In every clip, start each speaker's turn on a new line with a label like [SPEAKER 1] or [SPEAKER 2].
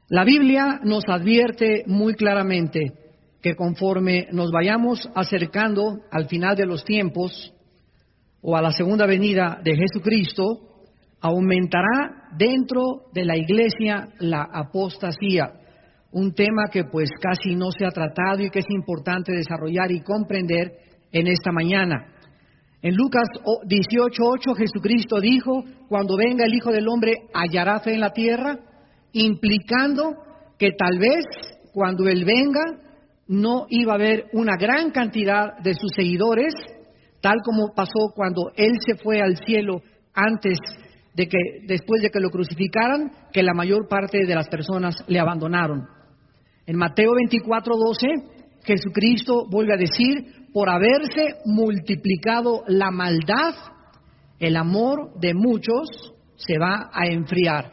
[SPEAKER 1] La Biblia nos advierte muy claramente que conforme nos vayamos acercando al final de los tiempos o a la segunda venida de Jesucristo, aumentará dentro de la iglesia la apostasía, un tema que pues casi no se ha tratado y que es importante desarrollar y comprender en esta mañana. En Lucas 18:8 Jesucristo dijo: cuando venga el Hijo del Hombre, ¿hallará fe en la tierra? Implicando que tal vez cuando Él venga no iba a haber una gran cantidad de sus seguidores, tal como pasó cuando Él se fue al cielo después de que lo crucificaran, que la mayor parte de las personas le abandonaron. En Mateo 24:12 Jesucristo vuelve a decir: por haberse multiplicado la maldad, el amor de muchos se va a enfriar.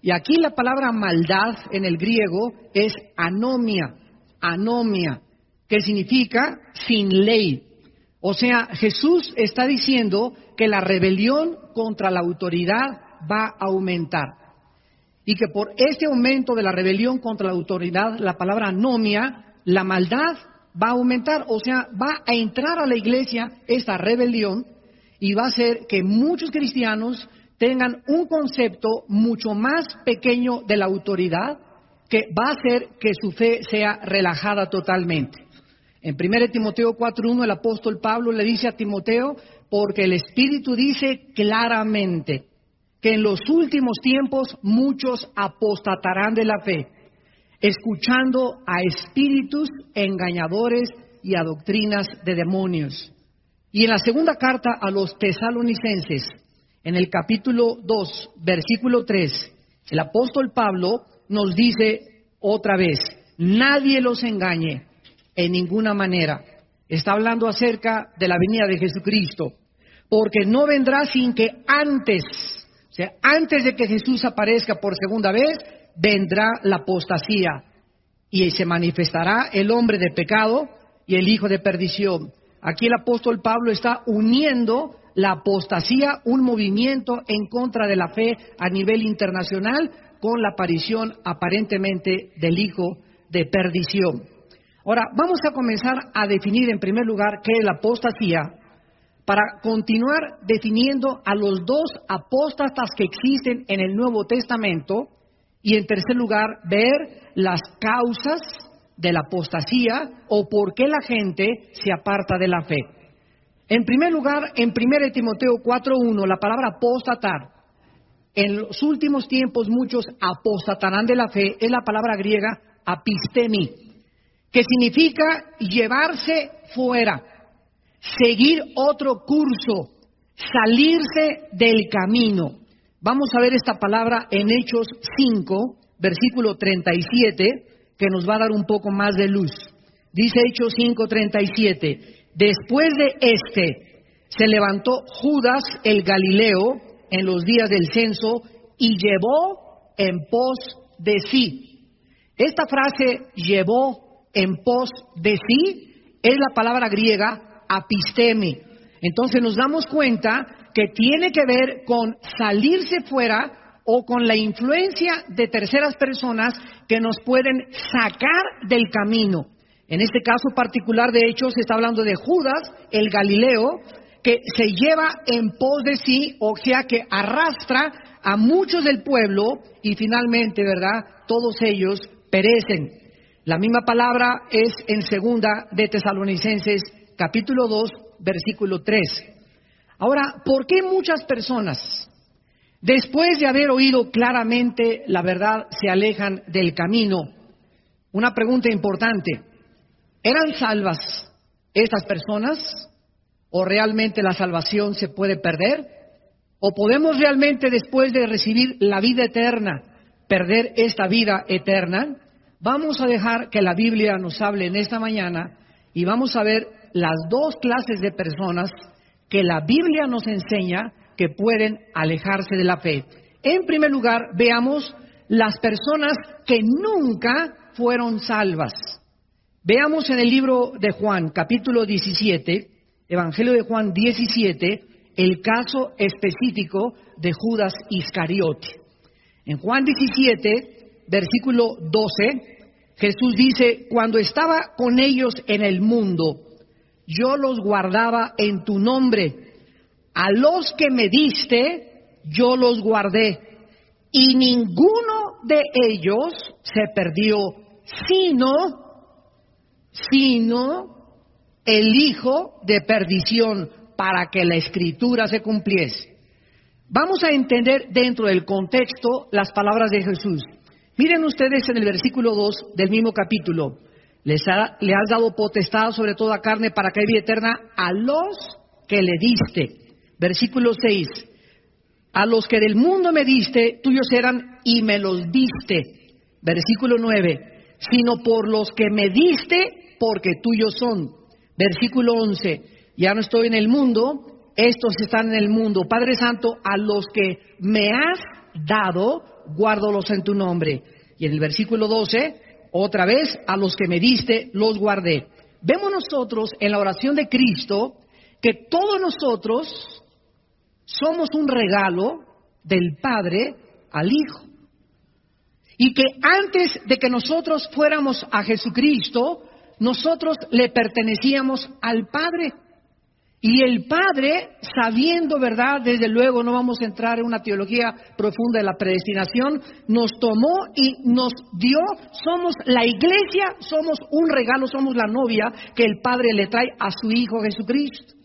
[SPEAKER 1] Y aquí la palabra maldad en el griego es anomia, que significa sin ley. O sea, Jesús está diciendo que la rebelión contra la autoridad va a aumentar. Y que por este aumento de la rebelión contra la autoridad, la palabra anomia, la maldad va a aumentar. O sea, va a entrar a la iglesia esta rebelión y va a hacer que muchos cristianos tengan un concepto mucho más pequeño de la autoridad, que va a hacer que su fe sea relajada totalmente. En 1 Timoteo 4:1 el apóstol Pablo le dice a Timoteo: porque el Espíritu dice claramente que en los últimos tiempos muchos apostatarán de la fe, escuchando a espíritus engañadores y a doctrinas de demonios. Y en la segunda carta a los tesalonicenses, en el capítulo 2, versículo 3, el apóstol Pablo nos dice otra vez: nadie los engañe en ninguna manera. Está hablando acerca de la venida de Jesucristo, porque no vendrá sin que antes de que Jesús aparezca por segunda vez, vendrá la apostasía y se manifestará el hombre de pecado y el hijo de perdición. Aquí el apóstol Pablo está uniendo la apostasía, un movimiento en contra de la fe a nivel internacional, con la aparición aparentemente del hijo de perdición. Ahora, vamos a comenzar a definir en primer lugar qué es la apostasía, para continuar definiendo a los dos apóstatas que existen en el Nuevo Testamento, y en tercer lugar ver las causas de la apostasía o por qué la gente se aparta de la fe. En primer lugar, en 1 Timoteo 4:1, la palabra apostatar, en los últimos tiempos muchos apostatarán de la fe, es la palabra griega apistemi, que significa llevarse fuera, seguir otro curso, salirse del camino. Vamos a ver esta palabra en Hechos 5, versículo 37, que nos va a dar un poco más de luz. Dice Hechos 5:37, después de se levantó Judas el Galileo en los días del censo y llevó en pos de sí. Esta frase, llevó en pos de sí, es la palabra griega apistemi. Entonces nos damos cuenta que tiene que ver con salirse fuera o con la influencia de terceras personas que nos pueden sacar del camino. En este caso particular de Hechos se está hablando de Judas, el Galileo, que se lleva en pos de sí, o sea que arrastra a muchos del pueblo y finalmente, ¿verdad?, todos ellos perecen. La misma palabra es en segunda de Tesalonicenses, capítulo 2, versículo 3. Ahora, ¿por qué muchas personas, después de haber oído claramente la verdad, se alejan del camino? Una pregunta importante: ¿eran salvas estas personas? ¿O realmente la salvación se puede perder? ¿O podemos realmente, después de recibir la vida eterna, perder esta vida eterna? Vamos a dejar que la Biblia nos hable en esta mañana y vamos a ver las dos clases de personas que la Biblia nos enseña que pueden alejarse de la fe. En primer lugar, veamos las personas que nunca fueron salvas. Veamos en el libro de Juan, capítulo 17, Evangelio de Juan 17, el caso específico de Judas Iscariote. En Juan 17, versículo 12, Jesús dice, cuando estaba con ellos en el mundo, yo los guardaba en tu nombre. A los que me diste, yo los guardé. Y ninguno de ellos se perdió, sino el hijo de perdición, para que la Escritura se cumpliese. Vamos a entender dentro del contexto las palabras de Jesús. Miren ustedes en el versículo 2 del mismo capítulo. Le has dado potestad sobre toda carne para que haya vida eterna a los que le diste. Versículo 6. A los que del mundo me diste, tuyos eran y me los diste. Versículo 9. Sino por los que me diste, porque tuyos son. Versículo 11. Ya no estoy en el mundo, estos están en el mundo. Padre Santo, a los que me has dado, guárdalos en tu nombre. Y en el versículo 12, otra vez, a los que me diste, los guardé. Vemos nosotros en la oración de Cristo que todos nosotros somos un regalo del Padre al Hijo. Y que antes de que nosotros fuéramos a Jesucristo, nosotros le pertenecíamos al Padre. Y el Padre, sabiendo, ¿verdad? Desde luego no vamos a entrar en una teología profunda de la predestinación, nos tomó y nos dio, somos la iglesia, somos un regalo, somos la novia que el Padre le trae a su Hijo Jesucristo.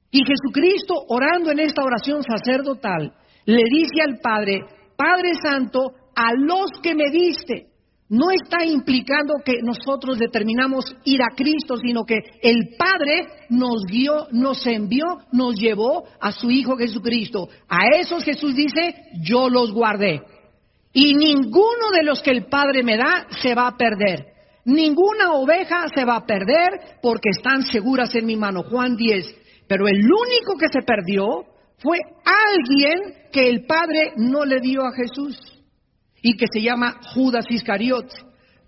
[SPEAKER 1] Y Jesucristo, orando en esta oración sacerdotal, le dice al Padre, Padre Santo, a los que me diste. No está implicando que nosotros determinamos ir a Cristo, sino que el Padre nos guió, nos envió, nos llevó a su Hijo Jesucristo. A esos Jesús dice, yo los guardé. Y ninguno de los que el Padre me da se va a perder. Ninguna oveja se va a perder porque están seguras en mi mano. Juan 10. Pero el único que se perdió fue alguien que el Padre no le dio a Jesús. Y que se llama Judas Iscariote,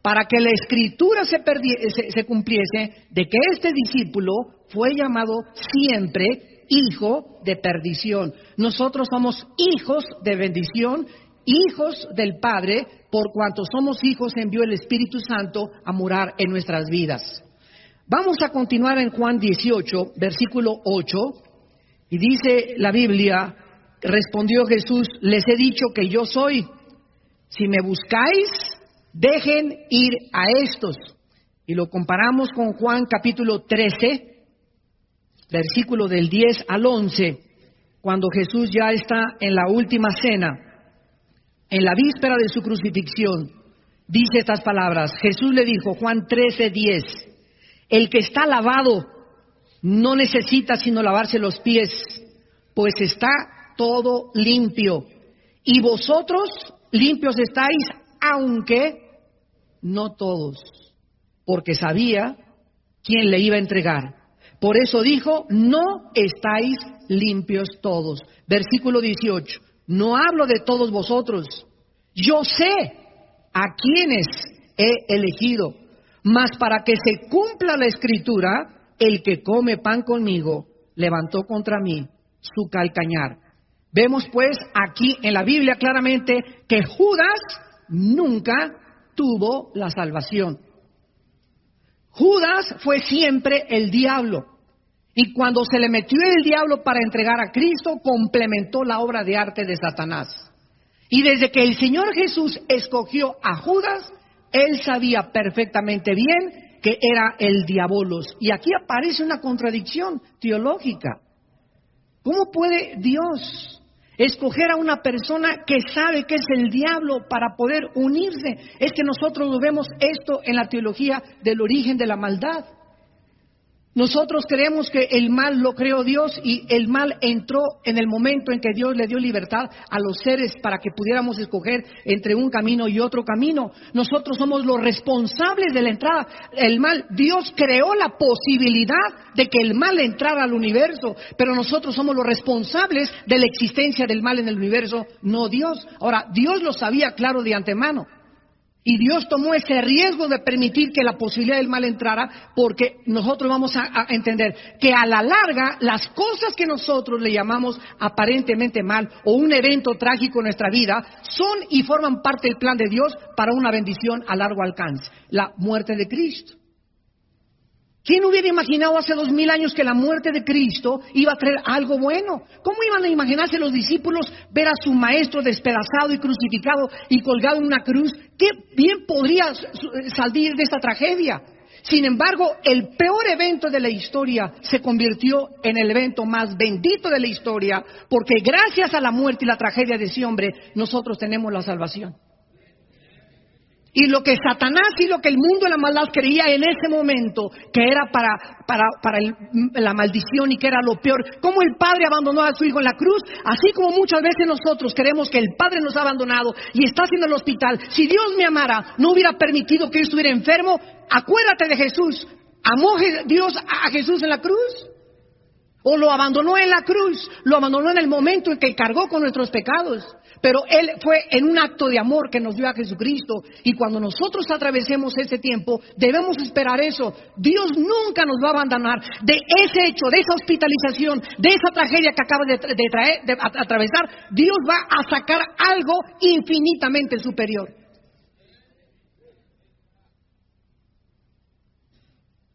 [SPEAKER 1] para que la Escritura se cumpliese de que este discípulo fue llamado siempre hijo de perdición. Nosotros somos hijos de bendición, hijos del Padre, por cuanto somos hijos envió el Espíritu Santo a morar en nuestras vidas. Vamos a continuar en Juan 18, versículo 8, y dice la Biblia, respondió Jesús, les he dicho que yo soy. Si me buscáis, dejen ir a estos. Y lo comparamos con Juan capítulo 13, versículo del 10 al 11, cuando Jesús ya está en la última cena, en la víspera de su crucifixión, dice estas palabras. Jesús le dijo, Juan 13, 10, el que está lavado no necesita sino lavarse los pies, pues está todo limpio. Y vosotros limpios estáis, aunque no todos, porque sabía quién le iba a entregar. Por eso dijo, no estáis limpios todos. Versículo 18, no hablo de todos vosotros, yo sé a quienes he elegido, mas para que se cumpla la Escritura, el que come pan conmigo levantó contra mí su calcañar. Vemos pues aquí en la Biblia claramente que Judas nunca tuvo la salvación. Judas fue siempre el diablo. Y cuando se le metió el diablo para entregar a Cristo, complementó la obra de arte de Satanás. Y desde que el Señor Jesús escogió a Judas, él sabía perfectamente bien que era el diabolos. Y aquí aparece una contradicción teológica. ¿Cómo puede Dios escoger a una persona que sabe que es el diablo para poder unirse? Es que nosotros vemos esto en la teología del origen de la maldad. Nosotros creemos que el mal lo creó Dios y el mal entró en el momento en que Dios le dio libertad a los seres para que pudiéramos escoger entre un camino y otro camino. Nosotros somos los responsables de la entrada. El mal, Dios creó la posibilidad de que el mal entrara al universo, pero nosotros somos los responsables de la existencia del mal en el universo, no Dios. Ahora, Dios lo sabía claro de antemano. Y Dios tomó ese riesgo de permitir que la posibilidad del mal entrara, porque nosotros vamos a entender que a la larga las cosas que nosotros le llamamos aparentemente mal o un evento trágico en nuestra vida son y forman parte del plan de Dios para una bendición a largo alcance, la muerte de Cristo. ¿Quién hubiera imaginado hace 2000 años que la muerte de Cristo iba a traer algo bueno? ¿Cómo iban a imaginarse los discípulos ver a su maestro despedazado y crucificado y colgado en una cruz? ¿Qué bien podría salir de esta tragedia? Sin embargo, el peor evento de la historia se convirtió en el evento más bendito de la historia, porque gracias a la muerte y la tragedia de ese hombre, nosotros tenemos la salvación. Y lo que Satanás y lo que el mundo de la maldad creía en ese momento que era para la maldición y que era lo peor, como el Padre abandonó a su Hijo en la cruz, así como muchas veces nosotros creemos que el Padre nos ha abandonado y está haciendo el hospital. Si Dios me amara, no hubiera permitido que yo estuviera enfermo. Acuérdate de Jesús. ¿Amó Dios a Jesús en la cruz? ¿O lo abandonó en la cruz? Lo abandonó en el momento en que cargó con nuestros pecados. Pero Él fue en un acto de amor que nos dio a Jesucristo. Y cuando nosotros atravesemos ese tiempo, debemos esperar eso. Dios nunca nos va a abandonar. De ese hecho, de esa hospitalización, de esa tragedia que acaba de atravesar, Dios va a sacar algo infinitamente superior.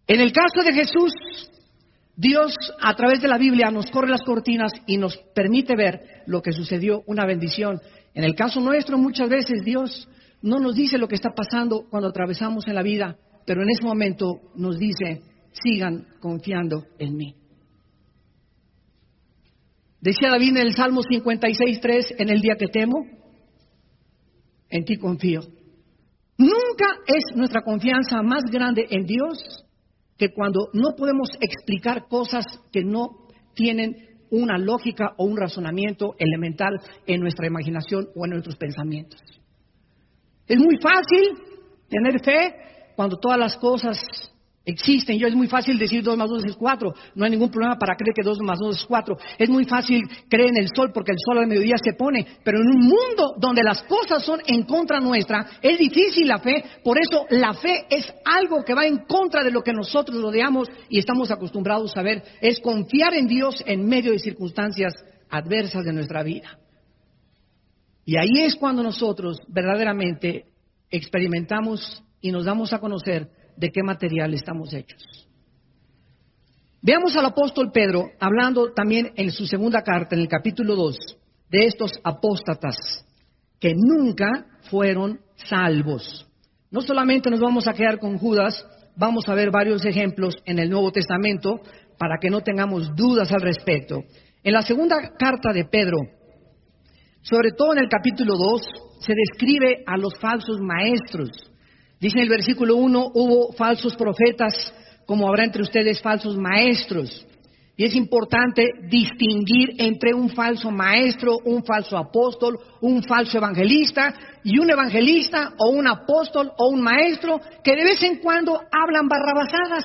[SPEAKER 1] En el caso de Jesús, Dios a través de la Biblia nos corre las cortinas y nos permite ver lo que sucedió, una bendición. En el caso nuestro muchas veces Dios no nos dice lo que está pasando cuando atravesamos en la vida, pero en ese momento nos dice, sigan confiando en mí. Decía David en el Salmo 56:3, en el día que temo, en ti confío. Nunca es nuestra confianza más grande en Dios que cuando no podemos explicar cosas que no tienen una lógica o un razonamiento elemental en nuestra imaginación o en nuestros pensamientos. Es muy fácil tener fe cuando todas las cosas existen. Es muy fácil decir 2 más 2 es 4. No hay ningún problema para creer que 2 más 2 es 4. Es muy fácil creer en el sol porque el sol al mediodía se pone. Pero en un mundo donde las cosas son en contra nuestra, es difícil la fe. Por eso la fe es algo que va en contra de lo que nosotros rodeamos y estamos acostumbrados a ver. Es confiar en Dios en medio de circunstancias adversas de nuestra vida. Y ahí es cuando nosotros verdaderamente experimentamos y nos damos a conocer de qué material estamos hechos. Veamos al apóstol Pedro hablando también en su segunda carta, en el capítulo 2, de estos apóstatas que nunca fueron salvos. No solamente nos vamos a quedar con Judas, vamos a ver varios ejemplos en el Nuevo Testamento para que no tengamos dudas al respecto. En la segunda carta de Pedro, sobre todo en el capítulo 2, se describe a los falsos maestros. Dice en el versículo 1, hubo falsos profetas, como habrá entre ustedes falsos maestros. Y es importante distinguir entre un falso maestro, un falso apóstol, un falso evangelista, y un evangelista o un apóstol o un maestro que de vez en cuando hablan barrabasadas.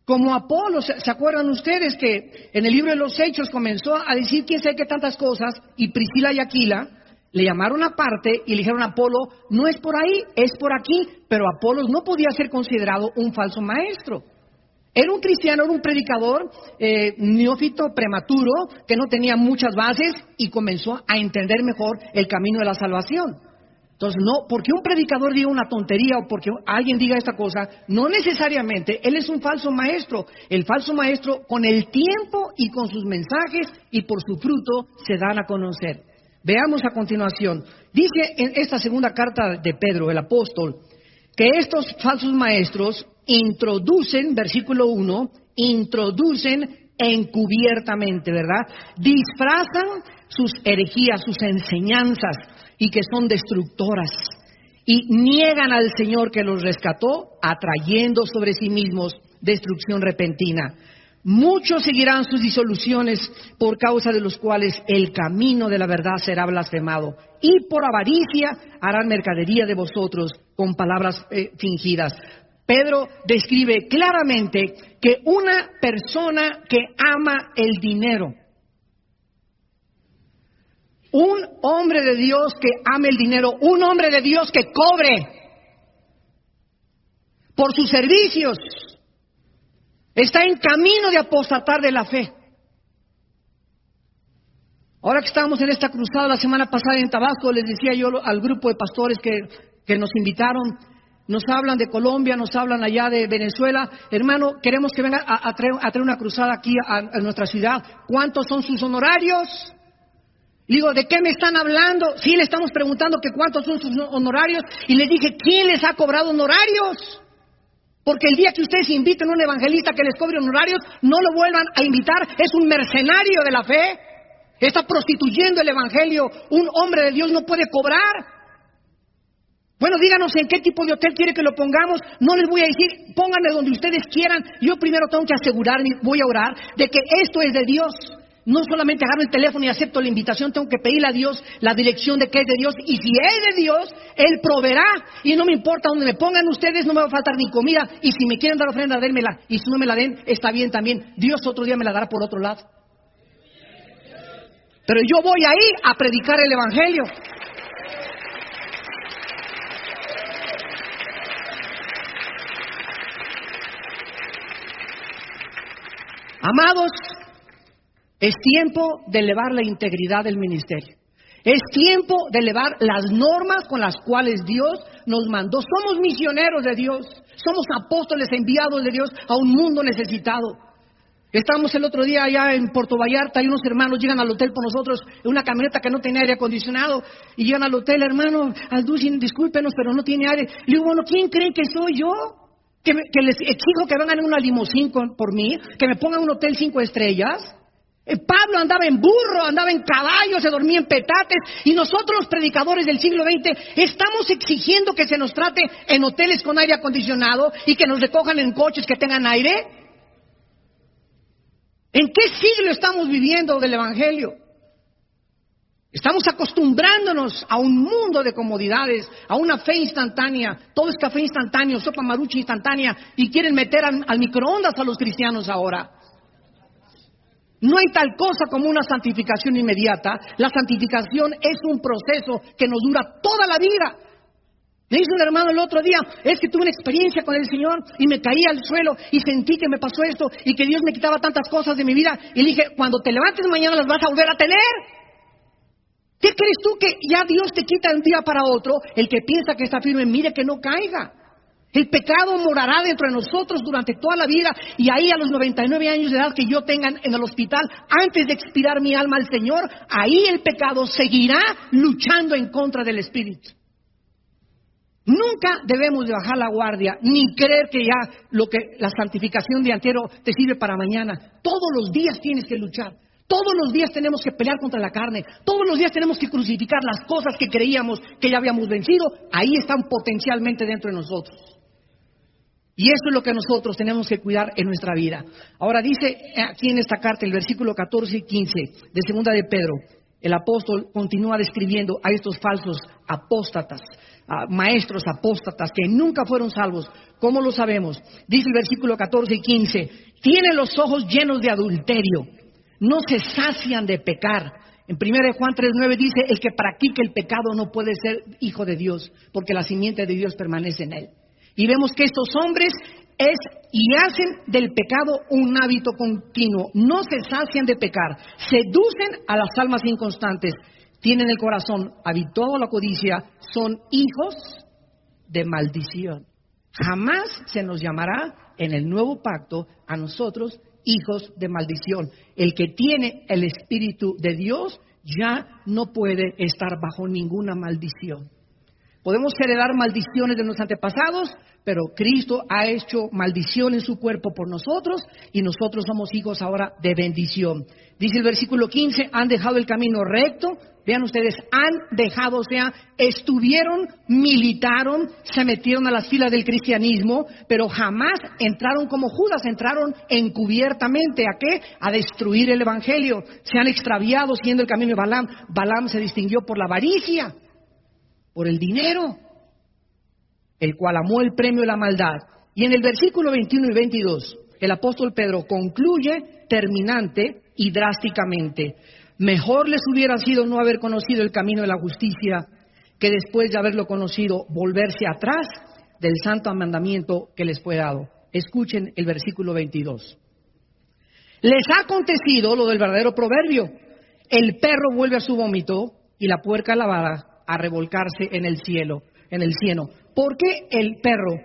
[SPEAKER 1] Como Apolo, ¿se acuerdan ustedes que en el libro de los Hechos comenzó a decir quién sabe qué tantas cosas? Y Priscila y Aquila le llamaron aparte y le dijeron a Apolo, no es por ahí, es por aquí. Pero Apolos no podía ser considerado un falso maestro. Era un cristiano, era un predicador neófito, prematuro, que no tenía muchas bases y comenzó a entender mejor el camino de la salvación. Entonces, no, porque un predicador diga una tontería o porque alguien diga esta cosa, no necesariamente él es un falso maestro. El falso maestro, con el tiempo y con sus mensajes y por su fruto, se dan a conocer. Veamos a continuación. Dice en esta segunda carta de Pedro, el apóstol, que estos falsos maestros introducen, versículo 1, introducen encubiertamente, ¿verdad? Disfrazan sus herejías, sus enseñanzas, y que son destructoras, y niegan al Señor que los rescató, atrayendo sobre sí mismos destrucción repentina. Muchos seguirán sus disoluciones, por causa de los cuales el camino de la verdad será blasfemado, y por avaricia harán mercadería de vosotros con palabras fingidas. Pedro describe claramente que una persona que ama el dinero Un hombre de Dios que ame el dinero, un hombre de Dios que cobre por sus servicios, está en camino de apostatar de la fe. Ahora que estábamos en esta cruzada la semana pasada en Tabasco, les decía yo al grupo de pastores que nos invitaron, nos hablan de Colombia, nos hablan allá de Venezuela. Hermano, queremos que vengan a traer una cruzada aquí a nuestra ciudad. ¿Cuántos son sus honorarios? Digo, ¿de qué me están hablando? Sí, le estamos preguntando que cuántos son sus honorarios. Y les dije, ¿quién les ha cobrado honorarios? Porque el día que ustedes inviten a un evangelista que les cobre honorarios, no lo vuelvan a invitar. Es un mercenario de la fe. Está prostituyendo el evangelio. Un hombre de Dios no puede cobrar. Bueno, díganos en qué tipo de hotel quiere que lo pongamos. No les voy a decir, pónganme donde ustedes quieran. Yo primero tengo que asegurarme, voy a orar, de que esto es de Dios. No solamente agarro el teléfono y acepto la invitación, tengo que pedirle a Dios la dirección de que es de Dios. Y si es de Dios, Él proveerá. Y no me importa donde me pongan ustedes, no me va a faltar ni comida. Y si me quieren dar ofrenda, dénmela. Y si no me la den, está bien también. Dios otro día me la dará por otro lado. Pero yo voy ahí a predicar el evangelio. Amados, es tiempo de elevar la integridad del ministerio. Es tiempo de elevar las normas con las cuales Dios nos mandó. Somos misioneros de Dios. Somos apóstoles enviados de Dios a un mundo necesitado. Estábamos el otro día allá en Puerto Vallarta y unos hermanos llegan al hotel por nosotros en una camioneta que no tenía aire acondicionado. Y llegan al hotel, hermano, discúlpenos, pero no tiene aire. Le digo, bueno, ¿quién creen que soy yo? Que les exijo que vengan en una limusín por mí, que me pongan un hotel 5 estrellas. Pablo andaba en burro, andaba en caballo, se dormía en petates. Y nosotros los predicadores del siglo XX estamos exigiendo que se nos trate en hoteles con aire acondicionado y que nos recojan en coches que tengan aire. ¿En qué siglo estamos viviendo del evangelio? Estamos acostumbrándonos a un mundo de comodidades, a una fe instantánea. Todo es café instantáneo, sopa marucha instantánea. Y quieren meter al microondas a los cristianos ahora. No hay tal cosa como una santificación inmediata. La santificación es un proceso que nos dura toda la vida. Me dice un hermano el otro día, es que tuve una experiencia con el Señor y me caí al suelo y sentí que me pasó esto y que Dios me quitaba tantas cosas de mi vida. Y le dije, cuando te levantes mañana las vas a volver a tener. ¿Qué crees tú que ya Dios te quita de un día para otro? El que piensa que está firme, mire que no caiga. El pecado morará dentro de nosotros durante toda la vida y ahí a los 99 años de edad que yo tenga en el hospital, antes de expirar mi alma al Señor, ahí el pecado seguirá luchando en contra del Espíritu. Nunca debemos de bajar la guardia, ni creer que ya la santificación de antiero te sirve para mañana. Todos los días tienes que luchar. Todos los días tenemos que pelear contra la carne. Todos los días tenemos que crucificar las cosas que creíamos que ya habíamos vencido. Ahí están potencialmente dentro de nosotros. Y eso es lo que nosotros tenemos que cuidar en nuestra vida. Ahora dice aquí en esta carta, el versículo 14 y 15 de segunda de Pedro, el apóstol continúa describiendo a estos falsos apóstatas, maestros apóstatas que nunca fueron salvos. ¿Cómo lo sabemos? Dice el versículo 14 y 15, tienen los ojos llenos de adulterio, no se sacian de pecar. En 1 Juan 3:9 dice, el que practica el pecado no puede ser hijo de Dios, porque la simiente de Dios permanece en él. Y vemos que estos hombres hacen del pecado un hábito continuo, no se sacian de pecar, seducen a las almas inconstantes, tienen el corazón habituado a la codicia, son hijos de maldición. Jamás se nos llamará en el nuevo pacto a nosotros hijos de maldición. El que tiene el Espíritu de Dios ya no puede estar bajo ninguna maldición. Podemos heredar maldiciones de nuestros antepasados, pero Cristo ha hecho maldición en su cuerpo por nosotros y nosotros somos hijos ahora de bendición. Dice el versículo 15, han dejado el camino recto. Vean ustedes, han dejado, o sea, estuvieron, militaron, se metieron a las filas del cristianismo, pero jamás entraron como Judas, entraron encubiertamente. ¿A qué? A destruir el evangelio. Se han extraviado siguiendo el camino de Balaam. Balaam se distinguió por la avaricia, por el dinero, el cual amó el premio de la maldad. Y en el versículo 21 y 22, el apóstol Pedro concluye terminante y drásticamente. Mejor les hubiera sido no haber conocido el camino de la justicia que después de haberlo conocido volverse atrás del santo mandamiento que les fue dado. Escuchen el versículo 22. Les ha acontecido lo del verdadero proverbio: el perro vuelve a su vómito y la puerca lavada a revolcarse en el cielo, en el cieno. ¿Por qué el perro,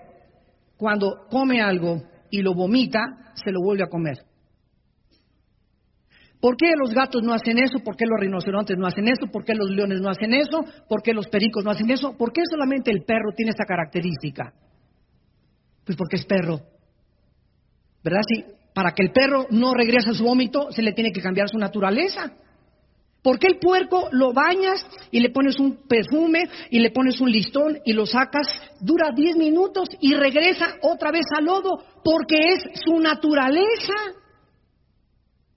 [SPEAKER 1] cuando come algo y lo vomita, se lo vuelve a comer? ¿Por qué los gatos no hacen eso? ¿Por qué los rinocerontes no hacen eso? ¿Por qué los leones no hacen eso? ¿Por qué los pericos no hacen eso? ¿Por qué solamente el perro tiene esta característica? Pues porque es perro, ¿verdad? Sí, para que el perro no regrese a su vómito, se le tiene que cambiar su naturaleza. ¿Por qué el puerco lo bañas y le pones un perfume y le pones un listón y lo sacas? Dura 10 minutos y regresa otra vez al lodo, porque es su naturaleza.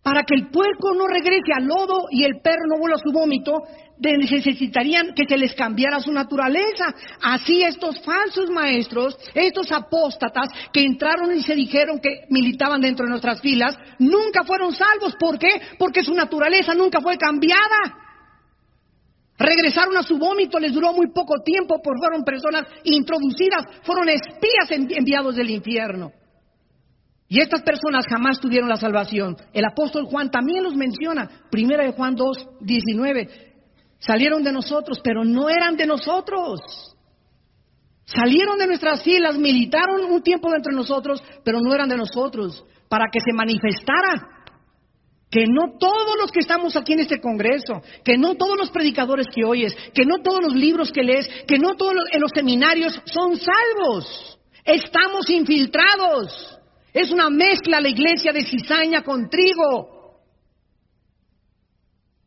[SPEAKER 1] Para que el puerco no regrese al lodo y el perro no vuelva a su vómito, necesitarían que se les cambiara su naturaleza. Así estos falsos maestros, estos apóstatas que entraron y se dijeron que militaban dentro de nuestras filas, nunca fueron salvos. ¿Por qué? Porque su naturaleza nunca fue cambiada. Regresaron a su vómito, les duró muy poco tiempo, porque fueron personas introducidas, fueron espías enviados del infierno. Y estas personas jamás tuvieron la salvación. El apóstol Juan también los menciona. Primera de Juan 2:19. Salieron de nosotros, pero no eran de nosotros. Salieron de nuestras filas, militaron un tiempo dentro de nosotros, pero no eran de nosotros. Para que se manifestara que no todos los que estamos aquí en este congreso, que no todos los predicadores que oyes, que no todos los libros que lees, que no todos en los seminarios son salvos. Estamos infiltrados. Es una mezcla la iglesia de cizaña con trigo.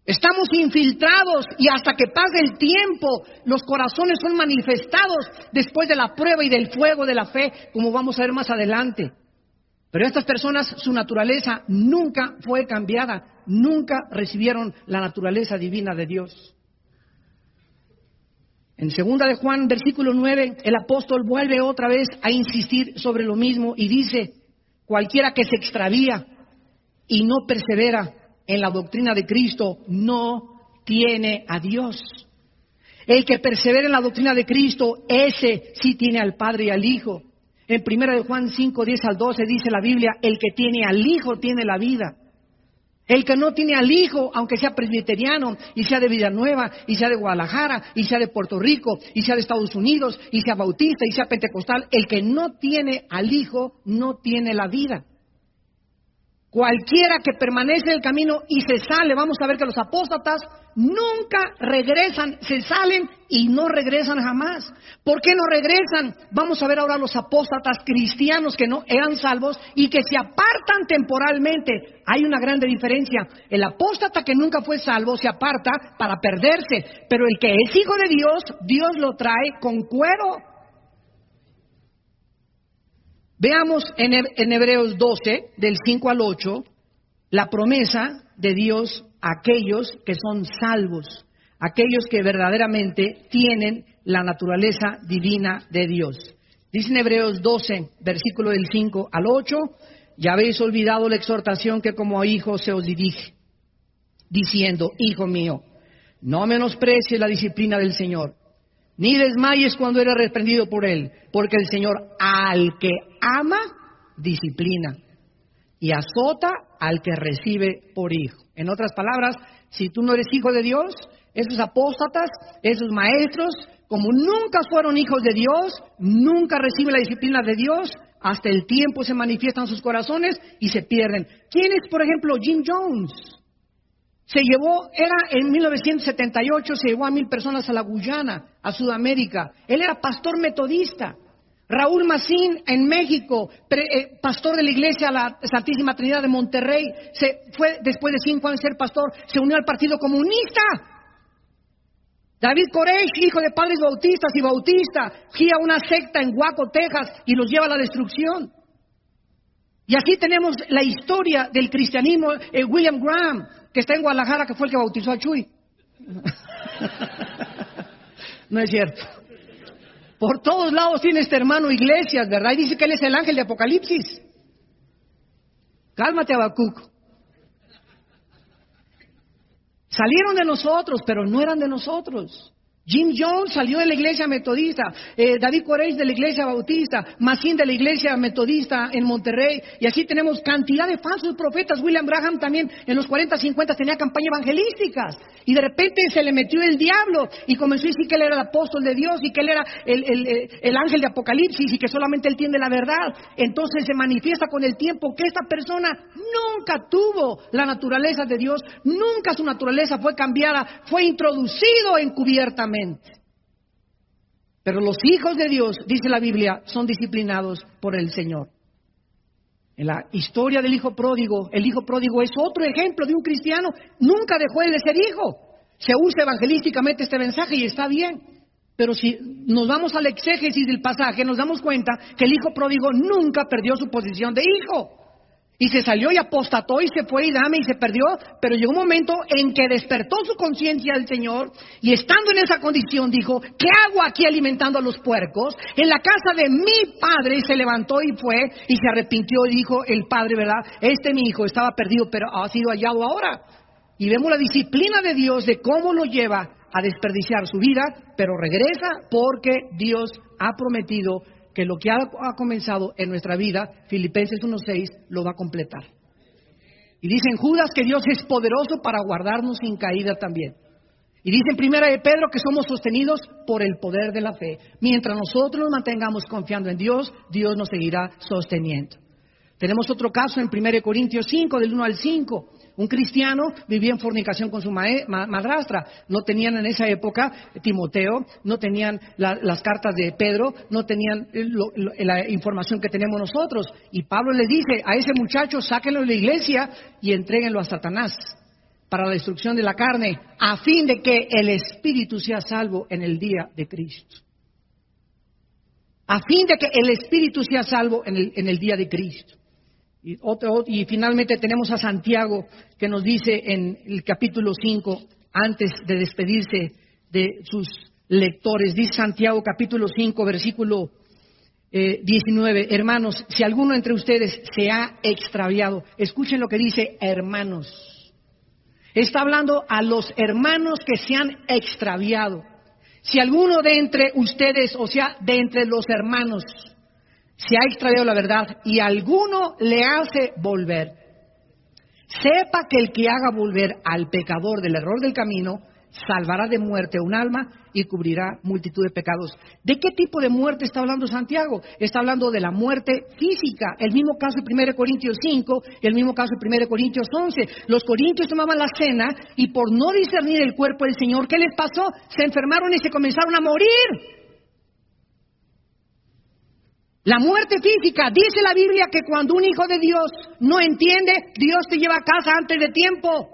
[SPEAKER 1] Estamos infiltrados y hasta que pase el tiempo, los corazones son manifestados después de la prueba y del fuego de la fe, como vamos a ver más adelante. Pero estas personas, su naturaleza nunca fue cambiada, nunca recibieron la naturaleza divina de Dios. En 2 de Juan, versículo 9, el apóstol vuelve otra vez a insistir sobre lo mismo y dice: cualquiera que se extravía y no persevera en la doctrina de Cristo no tiene a Dios. El que persevera en la doctrina de Cristo, ese sí tiene al Padre y al Hijo. En 1 de Juan 5:10-12 dice la Biblia: el que tiene al Hijo tiene la vida. El que no tiene al Hijo, aunque sea presbiteriano, y sea de Villanueva, y sea de Guadalajara, y sea de Puerto Rico, y sea de Estados Unidos, y sea bautista, y sea pentecostal, el que no tiene al Hijo no tiene la vida. Cualquiera que permanece en el camino y se sale, vamos a ver que los apóstatas nunca regresan, se salen y no regresan jamás. ¿Por qué no regresan? Vamos a ver ahora los apóstatas cristianos que no eran salvos y que se apartan temporalmente. Hay una grande diferencia. El apóstata que nunca fue salvo se aparta para perderse, pero el que es hijo de Dios, Dios lo trae con cuero. Veamos en Hebreos 12, del 5 al 8, la promesa de Dios a aquellos que son salvos, aquellos que verdaderamente tienen la naturaleza divina de Dios. Dice en Hebreos 12, versículo del 5 al 8, ya habéis olvidado la exhortación que como a hijos se os dirige, diciendo: hijo mío, no menosprecies la disciplina del Señor, ni desmayes cuando eres reprendido por Él, porque el Señor al que ama, disciplina, y azota al que recibe por hijo. En otras palabras, si tú no eres hijo de Dios, esos apóstatas, esos maestros, como nunca fueron hijos de Dios, nunca reciben la disciplina de Dios, hasta el tiempo se manifiestan sus corazones y se pierden. ¿Quién es, por ejemplo, Jim Jones? En 1978 se llevó a 1,000 personas a la Guyana, a Sudamérica. Él era pastor metodista. Raúl Macín en México, pastor de la iglesia La Santísima Trinidad de Monterrey, se fue después de 5 años de ser pastor, se unió al Partido Comunista. David Koresh, hijo de padres bautistas y bautista, guía una secta en Waco, Texas, y los lleva a la destrucción. Y aquí tenemos la historia del cristianismo. William Graham, que está en Guadalajara, que fue el que bautizó a Chuy. No es cierto. Por todos lados tiene este hermano iglesias, ¿verdad? Y dice que él es el ángel de Apocalipsis. Cálmate, Habacuc. Salieron de nosotros, pero no eran de nosotros. Jim Jones salió de la iglesia metodista, David Koresh de la iglesia bautista, Masin de la iglesia metodista en Monterrey, y así tenemos cantidad de falsos profetas. William Branham también en los 40, 50 tenía campañas evangelísticas, y de repente se le metió el diablo y comenzó a decir que él era el apóstol de Dios y que él era el ángel de Apocalipsis y que solamente él tiene la verdad. Entonces se manifiesta con el tiempo que esta persona nunca tuvo la naturaleza de Dios, nunca su naturaleza fue cambiada, fue introducido encubiertamente. Pero los hijos de Dios, dice la Biblia, son disciplinados por el Señor. En la historia del hijo pródigo, el hijo pródigo es otro ejemplo de un cristiano. Nunca dejó de ser hijo. Se usa evangelísticamente este mensaje y está bien. Pero si nos vamos al exégesis del pasaje, nos damos cuenta que el hijo pródigo nunca perdió su posición de hijo. Y se salió y apostató y se fue y dame y se perdió, pero llegó un momento en que despertó su conciencia del Señor y estando en esa condición dijo, ¿qué hago aquí alimentando a los puercos? En la casa de mi padre. Se levantó y fue y se arrepintió y dijo el padre, ¿verdad? Mi hijo estaba perdido, pero ha sido hallado ahora. Y vemos la disciplina de Dios de cómo lo lleva a desperdiciar su vida, pero regresa porque Dios ha prometido que lo que ha comenzado en nuestra vida, Filipenses 1:6, lo va a completar. Y dice en Judas que Dios es poderoso para guardarnos sin caída también. Y dice en Primera de Pedro que somos sostenidos por el poder de la fe. Mientras nosotros nos mantengamos confiando en Dios, Dios nos seguirá sosteniendo. Tenemos otro caso en 1 Corintios 5, del 1 al 5. Un cristiano vivía en fornicación con su madrastra. No tenían en esa época Timoteo, no tenían las cartas de Pedro, no tenían la información que tenemos nosotros. Y Pablo le dice a ese muchacho, sáquenlo de la iglesia y entréguenlo a Satanás para la destrucción de la carne, a fin de que el espíritu sea salvo en el día de Cristo. A fin de que el espíritu sea salvo en el día de Cristo. Y finalmente tenemos a Santiago que nos dice en el capítulo 5, antes de despedirse de sus lectores, dice Santiago capítulo 5, versículo 19, hermanos, si alguno entre ustedes se ha extraviado, escuchen lo que dice hermanos. Está hablando a los hermanos que se han extraviado. Si alguno de entre ustedes, o sea, de entre los hermanos, se ha extraviado la verdad y alguno le hace volver, sepa que el que haga volver al pecador del error del camino, salvará de muerte un alma y cubrirá multitud de pecados. ¿De qué tipo de muerte está hablando Santiago? Está hablando de la muerte física. El mismo caso de 1 Corintios 5 y el mismo caso de 1 Corintios 11. Los corintios tomaban la cena y por no discernir el cuerpo del Señor, ¿qué les pasó? Se enfermaron y se comenzaron a morir. La muerte física, dice la Biblia que cuando un hijo de Dios no entiende, Dios te lleva a casa antes de tiempo.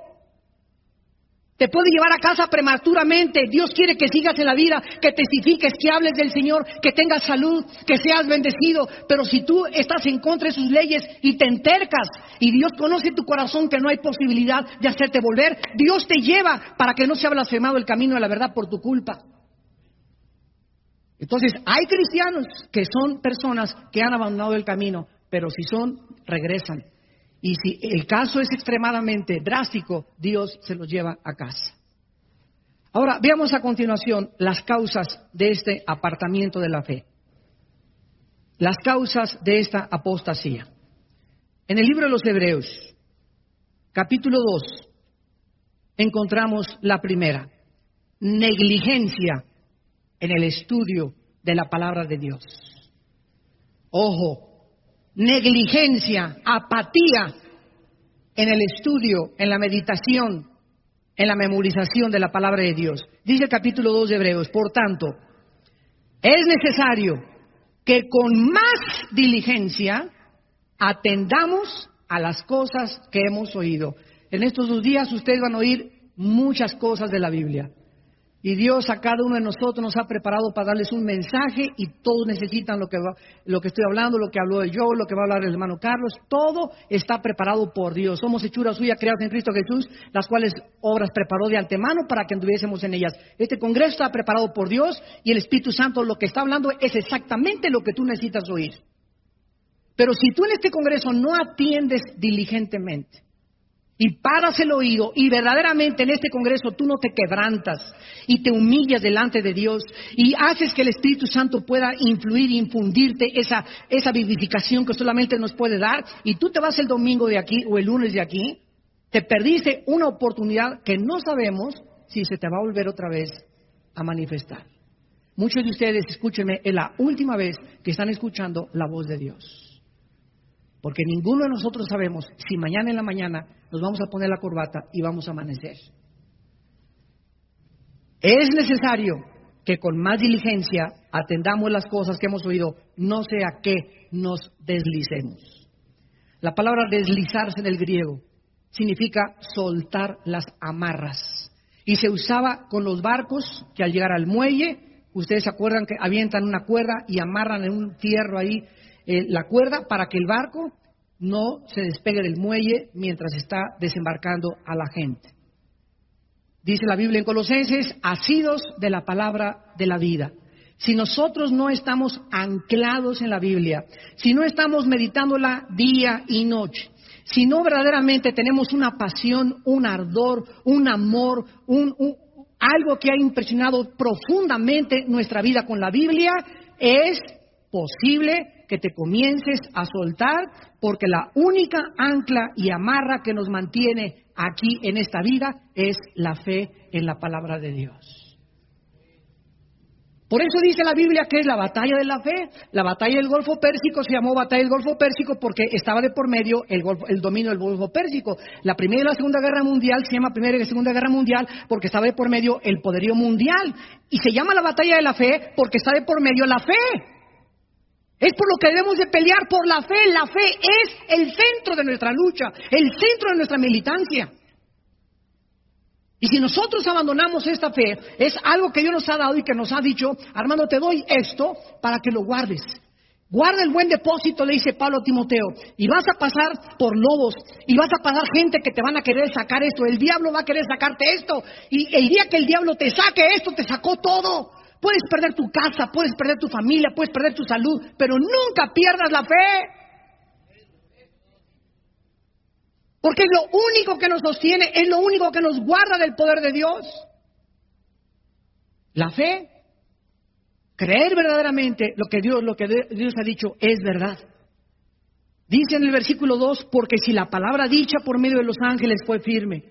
[SPEAKER 1] Te puede llevar a casa prematuramente. Dios quiere que sigas en la vida, que testifiques, que hables del Señor, que tengas salud, que seas bendecido. Pero si tú estás en contra de sus leyes y te entercas, y Dios conoce tu corazón que no hay posibilidad de hacerte volver, Dios te lleva para que no sea blasfemado el camino de la verdad por tu culpa. Entonces, hay cristianos que son personas que han abandonado el camino, pero si regresan. Y si el caso es extremadamente drástico, Dios se los lleva a casa. Ahora, veamos a continuación las causas de este apartamiento de la fe. Las causas de esta apostasía. En el libro de los Hebreos, capítulo 2, encontramos la primera: negligencia en el estudio de la palabra de Dios. Ojo, negligencia, apatía en el estudio, en la meditación, en la memorización de la palabra de Dios. Dice el capítulo 2 de Hebreos, por tanto, es necesario que con más diligencia atendamos a las cosas que hemos oído. En estos 2 días ustedes van a oír muchas cosas de la Biblia. Y Dios a cada uno de nosotros nos ha preparado para darles un mensaje y todos necesitan lo que estoy hablando, lo que habló yo, lo que va a hablar el hermano Carlos. Todo está preparado por Dios. Somos hechura suya, creados en Cristo Jesús, las cuales obras preparó de antemano para que anduviésemos en ellas. Este congreso está preparado por Dios y el Espíritu Santo lo que está hablando es exactamente lo que tú necesitas oír. Pero si tú en este congreso no atiendes diligentemente y paras el oído y verdaderamente en este congreso tú no te quebrantas y te humillas delante de Dios y haces que el Espíritu Santo pueda influir e infundirte esa vivificación que solamente nos puede dar, y tú te vas el domingo de aquí o el lunes de aquí, te perdiste una oportunidad que no sabemos si se te va a volver otra vez a manifestar. Muchos de ustedes, escúchenme, es la última vez que están escuchando la voz de Dios. Porque ninguno de nosotros sabemos si mañana en la mañana nos vamos a poner la corbata y vamos a amanecer. Es necesario que con más diligencia atendamos las cosas que hemos oído, no sea que nos deslicemos. La palabra deslizarse en el griego significa soltar las amarras. Y se usaba con los barcos que al llegar al muelle, ustedes se acuerdan que avientan una cuerda y amarran en un fierro ahí la cuerda para que el barco no se despegue del muelle mientras está desembarcando a la gente. Dice la Biblia en Colosenses, asidos de la palabra de la vida. Si nosotros no estamos anclados en la Biblia, si no estamos meditándola día y noche, si no verdaderamente tenemos una pasión, un ardor, un amor, algo que ha impresionado profundamente nuestra vida con la Biblia, es posible que te comiences a soltar, porque la única ancla y amarra que nos mantiene aquí en esta vida es la fe en la palabra de Dios. Por eso dice la Biblia que es la batalla de la fe. La batalla del Golfo Pérsico se llamó batalla del Golfo Pérsico porque estaba de por medio el dominio del Golfo Pérsico. La Primera y la Segunda Guerra Mundial se llama Primera y Segunda Guerra Mundial porque estaba de por medio el poderío mundial. Y se llama la batalla de la fe porque está de por medio la fe. Es por lo que debemos de pelear, por la fe. La fe es el centro de nuestra lucha, el centro de nuestra militancia. Y si nosotros abandonamos esta fe, es algo que Dios nos ha dado y que nos ha dicho, Armando, te doy esto para que lo guardes. Guarda el buen depósito, le dice Pablo a Timoteo, y vas a pasar por lobos, y vas a pasar gente que te van a querer sacar esto, el diablo va a querer sacarte esto, y el día que el diablo te saque esto, te sacó todo. Puedes perder tu casa, puedes perder tu familia, puedes perder tu salud, pero nunca pierdas la fe. Porque es lo único que nos sostiene, es lo único que nos guarda del poder de Dios. La fe, creer verdaderamente lo que Dios ha dicho es verdad. Dice en el versículo 2, porque si la palabra dicha por medio de los ángeles fue firme,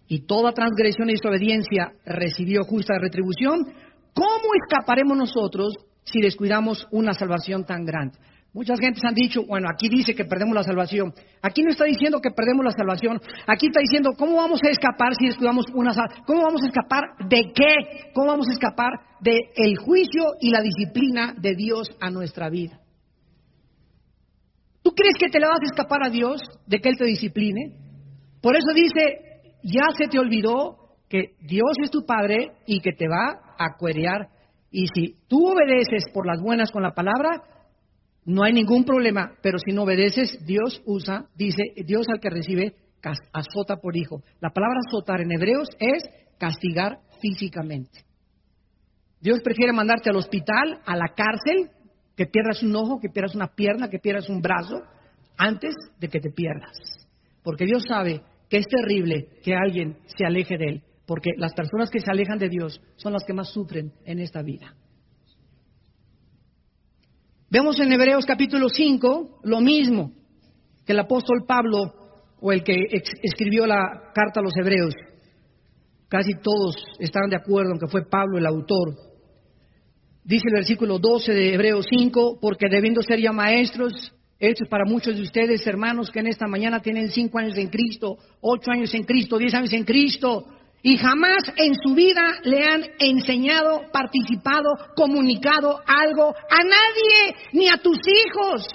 [SPEAKER 1] y toda transgresión y desobediencia recibió justa retribución, ¿cómo escaparemos nosotros si descuidamos una salvación tan grande? Muchas gentes han dicho, bueno, aquí dice que perdemos la salvación. Aquí no está diciendo que perdemos la salvación. Aquí está diciendo, ¿cómo vamos a escapar si descuidamos una salvación? ¿Cómo vamos a escapar de qué? ¿Cómo vamos a escapar del juicio y la disciplina de Dios a nuestra vida? ¿Tú crees que te le vas a escapar a Dios de que Él te discipline? Por eso dice, ya se te olvidó que Dios es tu Padre y que te va a cuerear. Y si tú obedeces por las buenas con la palabra, no hay ningún problema, pero si no obedeces, Dios dice, Dios al que recibe, azota por hijo. La palabra azotar en hebreos es castigar físicamente. Dios prefiere mandarte al hospital, a la cárcel, que pierdas un ojo, que pierdas una pierna, que pierdas un brazo, antes de que te pierdas. Porque Dios sabe que es terrible que alguien se aleje de Él, porque las personas que se alejan de Dios son las que más sufren en esta vida. Vemos en Hebreos capítulo 5 lo mismo que el apóstol Pablo, o el que escribió la carta a los Hebreos. Casi todos están de acuerdo en que fue Pablo el autor. Dice el versículo 12 de Hebreos 5, porque debiendo ser ya maestros, esto es para muchos de ustedes, hermanos, que en esta mañana tienen 5 años en Cristo, 8 años en Cristo, 10 años en Cristo, y jamás en su vida le han enseñado, participado, comunicado algo a nadie, ni a tus hijos.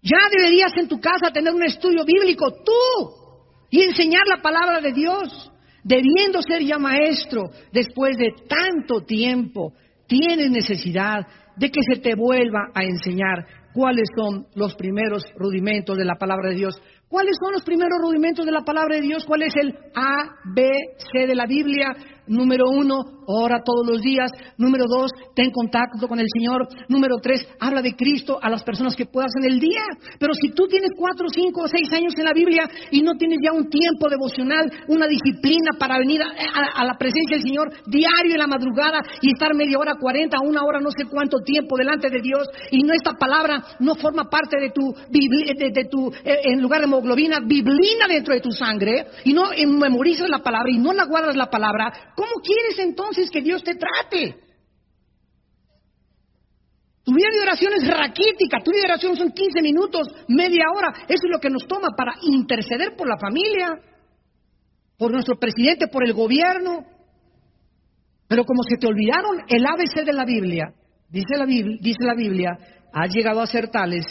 [SPEAKER 1] Ya deberías en tu casa tener un estudio bíblico tú y enseñar la palabra de Dios. Debiendo ser ya maestro, después de tanto tiempo, tienes necesidad de que se te vuelva a enseñar cuáles son los primeros rudimentos de la palabra de Dios. ¿Cuáles son los primeros rudimentos de la palabra de Dios? ¿Cuál es el A, B, C de la Biblia? Número 1, ora todos los días. Número 2, ten contacto con el Señor. Número 3, habla de Cristo a las personas que puedas en el día. Pero si tú tienes 4, 5 o 6 años en la Biblia y no tienes ya un tiempo devocional, una disciplina para venir a la presencia del Señor diario en la madrugada y estar media hora, 40, 1 hora, no sé cuánto tiempo delante de Dios, y no, esta palabra no forma parte de tu, en lugar de hemoglobina, biblina dentro de tu sangre, y no memorizas la palabra y no la guardas la palabra, ¿cómo quieres entonces que Dios te trate? Tu vida de oración es raquítica, tu vida de oración son 15 minutos, media hora. Eso es lo que nos toma para interceder por la familia, por nuestro presidente, por el gobierno. Pero como se te olvidaron el ABC de la Biblia, dice la Biblia, has llegado a ser tales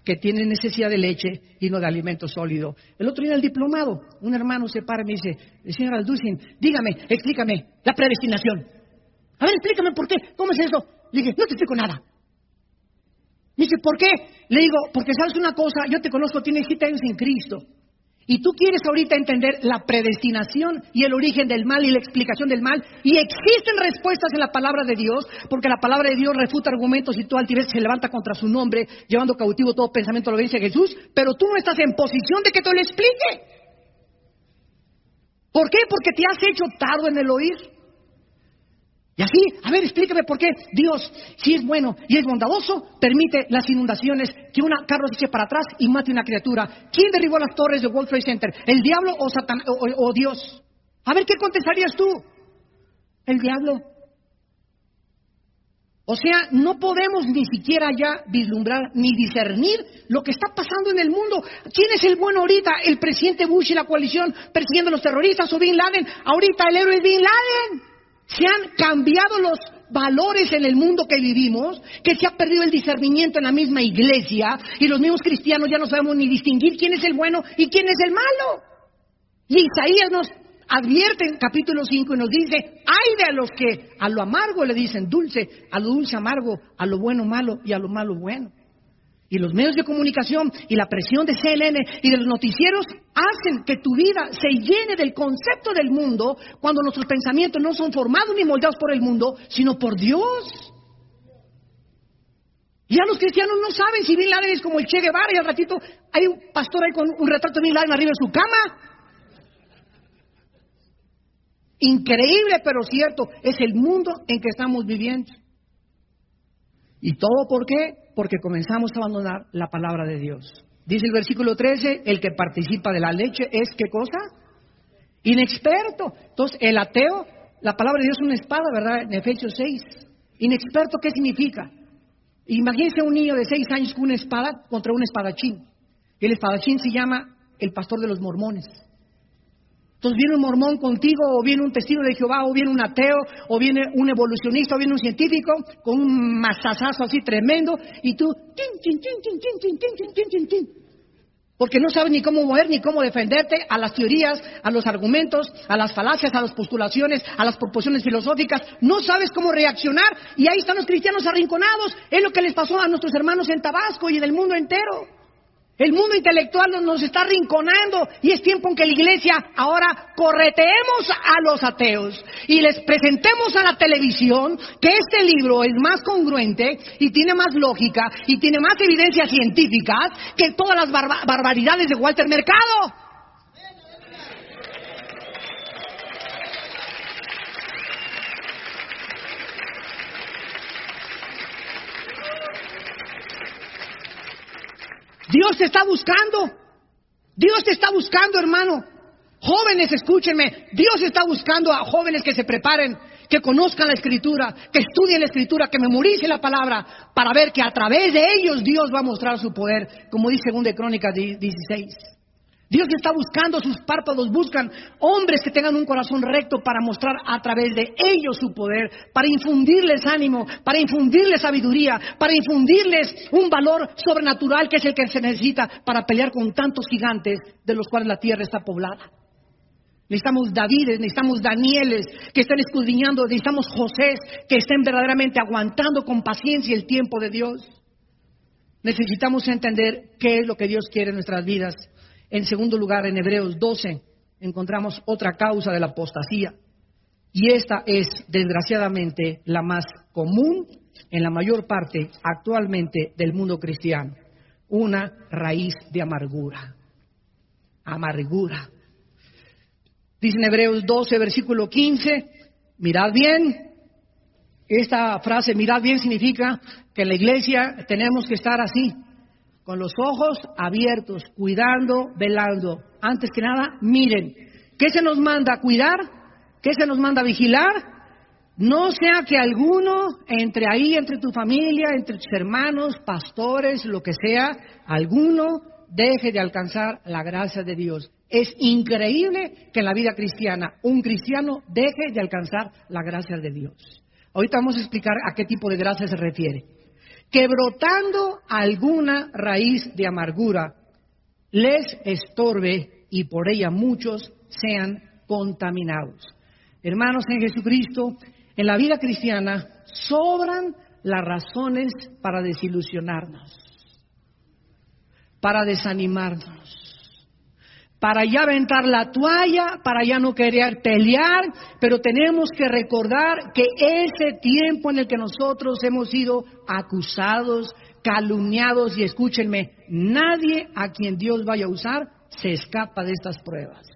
[SPEAKER 1] que tienen necesidad de leche y no de alimento sólido. El otro día en el diplomado, un hermano se para y me dice, señor Alducin, dígame, explícame la predestinación. A ver, explícame por qué, ¿cómo es eso? Le dije, no te explico nada. Me dice, ¿por qué? Le digo, porque sabes una cosa, yo te conozco, tienes 7 años en Cristo. Y tú quieres ahorita entender la predestinación y el origen del mal y la explicación del mal. Y existen respuestas en la palabra de Dios, porque la palabra de Dios refuta argumentos y todo altivez se levanta contra su nombre, llevando cautivo todo pensamiento a la obediencia de Jesús. Pero tú no estás en posición de que te lo explique. ¿Por qué? Porque te has hecho tardo en el oír. Y así, a ver, explícame por qué Dios, si es bueno y es bondadoso, permite las inundaciones, que una carro se eche para atrás y mate una criatura. ¿Quién derribó las torres de World Trade Center? ¿El diablo o Satán o Dios? A ver, ¿qué contestarías tú? El diablo. O sea, no podemos ni siquiera ya vislumbrar ni discernir lo que está pasando en el mundo. ¿Quién es el bueno ahorita? ¿El presidente Bush y la coalición persiguiendo a los terroristas o Bin Laden? Ahorita el héroe es Bin Laden. Se han cambiado los valores en el mundo que vivimos, que se ha perdido el discernimiento en la misma iglesia, y los mismos cristianos ya no sabemos ni distinguir quién es el bueno y quién es el malo. Y Isaías nos advierte en capítulo 5 y nos dice, ay de los que a lo amargo le dicen dulce, a lo dulce amargo, a lo bueno malo y a lo malo bueno. Y los medios de comunicación y la presión de CNN y de los noticieros hacen que tu vida se llene del concepto del mundo, cuando nuestros pensamientos no son formados ni moldeados por el mundo, sino por Dios. Y ya los cristianos no saben si Bin Laden es como el Che Guevara, y al ratito hay un pastor ahí con un retrato de Bin Laden arriba de su cama. Increíble, pero cierto, es el mundo en que estamos viviendo. ¿Y todo por qué? Porque comenzamos a abandonar la palabra de Dios. Dice el versículo 13, el que participa de la leche es, ¿qué cosa? Inexperto. Entonces, el ateo, la palabra de Dios es una espada, ¿verdad? En Efesios 6. Inexperto, ¿qué significa? Imagínense un niño de 6 años con una espada contra un espadachín. El espadachín se llama el pastor de los mormones. Entonces viene un mormón contigo, o viene un testigo de Jehová, o viene un ateo, o viene un evolucionista, o viene un científico con un mazazazo así tremendo, y tú, porque no sabes ni cómo mover, ni cómo defenderte a las teorías, a los argumentos, a las falacias, a las postulaciones, a las proposiciones filosóficas. No sabes cómo reaccionar, y ahí están los cristianos arrinconados. Es lo que les pasó a nuestros hermanos en Tabasco y en el mundo entero. El mundo intelectual nos está arrinconando, y es tiempo en que la iglesia ahora correteemos a los ateos y les presentemos a la televisión que este libro es más congruente y tiene más lógica y tiene más evidencias científicas que todas las barbaridades de Walter Mercado. Dios te está buscando. Dios te está buscando, hermano. Jóvenes, escúchenme. Dios está buscando a jóvenes que se preparen, que conozcan la Escritura, que estudien la Escritura, que memoricen la palabra, para ver que a través de ellos Dios va a mostrar su poder, como dice 2 Crónicas 16. Dios está buscando, sus párpados buscan hombres que tengan un corazón recto para mostrar a través de ellos su poder, para infundirles ánimo, para infundirles sabiduría, para infundirles un valor sobrenatural que es el que se necesita para pelear con tantos gigantes de los cuales la tierra está poblada. Necesitamos Davides, necesitamos Danieles que estén escudriñando, necesitamos Josés que estén verdaderamente aguantando con paciencia el tiempo de Dios. Necesitamos entender qué es lo que Dios quiere en nuestras vidas. En segundo lugar, en Hebreos 12, encontramos otra causa de la apostasía. Y esta es, desgraciadamente, la más común en la mayor parte actualmente del mundo cristiano. Una raíz de amargura. Amargura. Dice en Hebreos 12, versículo 15, mirad bien. Esta frase, mirad bien, significa que en la iglesia tenemos que estar así, con los ojos abiertos, cuidando, velando. Antes que nada, miren, ¿qué se nos manda a cuidar? ¿Qué se nos manda a vigilar? No sea que alguno entre tu familia, entre tus hermanos, pastores, lo que sea, alguno deje de alcanzar la gracia de Dios. Es increíble que en la vida cristiana un cristiano deje de alcanzar la gracia de Dios. Ahorita vamos a explicar a qué tipo de gracia se refiere. Que brotando alguna raíz de amargura les estorbe y por ella muchos sean contaminados. Hermanos en Jesucristo, en la vida cristiana sobran las razones para desilusionarnos, para desanimarnos, para ya aventar la toalla, para ya no querer pelear, pero tenemos que recordar que ese tiempo en el que nosotros hemos sido acusados, calumniados, y escúchenme, nadie a quien Dios vaya a usar se escapa de estas pruebas.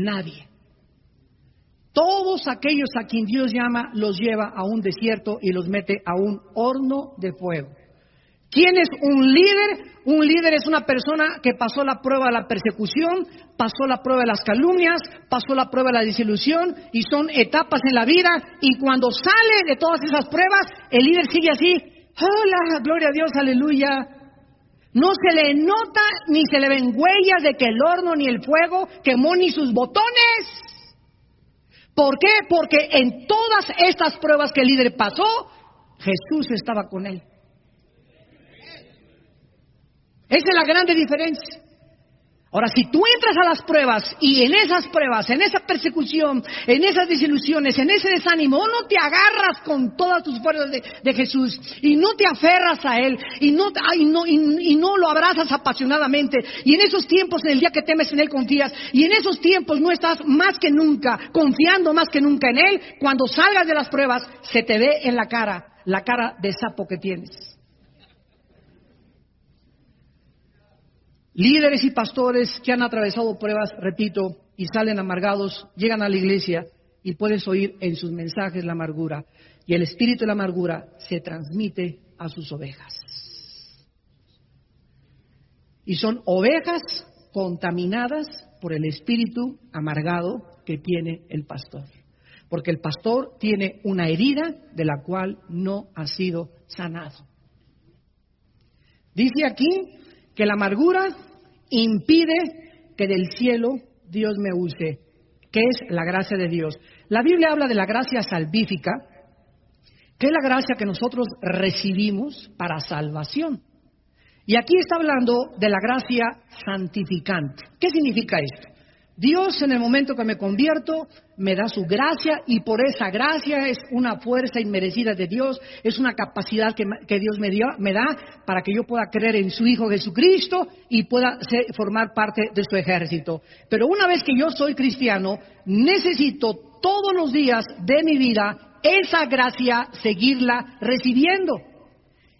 [SPEAKER 1] Nadie. Todos aquellos a quien Dios llama, los lleva a un desierto y los mete a un horno de fuego. ¿Quién es un líder? Un líder es una persona que pasó la prueba de la persecución, pasó la prueba de las calumnias, pasó la prueba de la desilusión, y son etapas en la vida, y cuando sale de todas esas pruebas, el líder sigue así: hola, gloria a Dios, aleluya. No se le nota ni se le ven huellas de que el horno ni el fuego quemó ni sus botones. ¿Por qué? Porque en todas estas pruebas que el líder pasó, Jesús estaba con él. Esa es la grande diferencia. Ahora, si tú entras a las pruebas y en esas pruebas, en esa persecución, en esas desilusiones, en ese desánimo, no te agarras con todas tus fuerzas de Jesús y no te aferras a Él y no lo abrazas apasionadamente, y en esos tiempos, en el día que temes, en Él confías, y en esos tiempos no estás más que nunca, confiando más que nunca en Él, cuando salgas de las pruebas, se te ve en la cara de sapo que tienes. Líderes y pastores que han atravesado pruebas, repito, y salen amargados, llegan a la iglesia y puedes oír en sus mensajes la amargura. Y el espíritu de la amargura se transmite a sus ovejas. Y son ovejas contaminadas por el espíritu amargado que tiene el pastor. Porque el pastor tiene una herida de la cual no ha sido sanado. Dice aquí que la amargura impide que del cielo Dios me use, que es la gracia de Dios. La Biblia habla de la gracia salvífica, que es la gracia que nosotros recibimos para salvación. Y aquí está hablando de la gracia santificante. ¿Qué significa esto? Dios, en el momento que me convierto, me da su gracia, y por esa gracia es una fuerza inmerecida de Dios, es una capacidad que Dios me da para que yo pueda creer en su Hijo Jesucristo y pueda formar parte de su ejército. Pero una vez que yo soy cristiano, necesito todos los días de mi vida esa gracia seguirla recibiendo.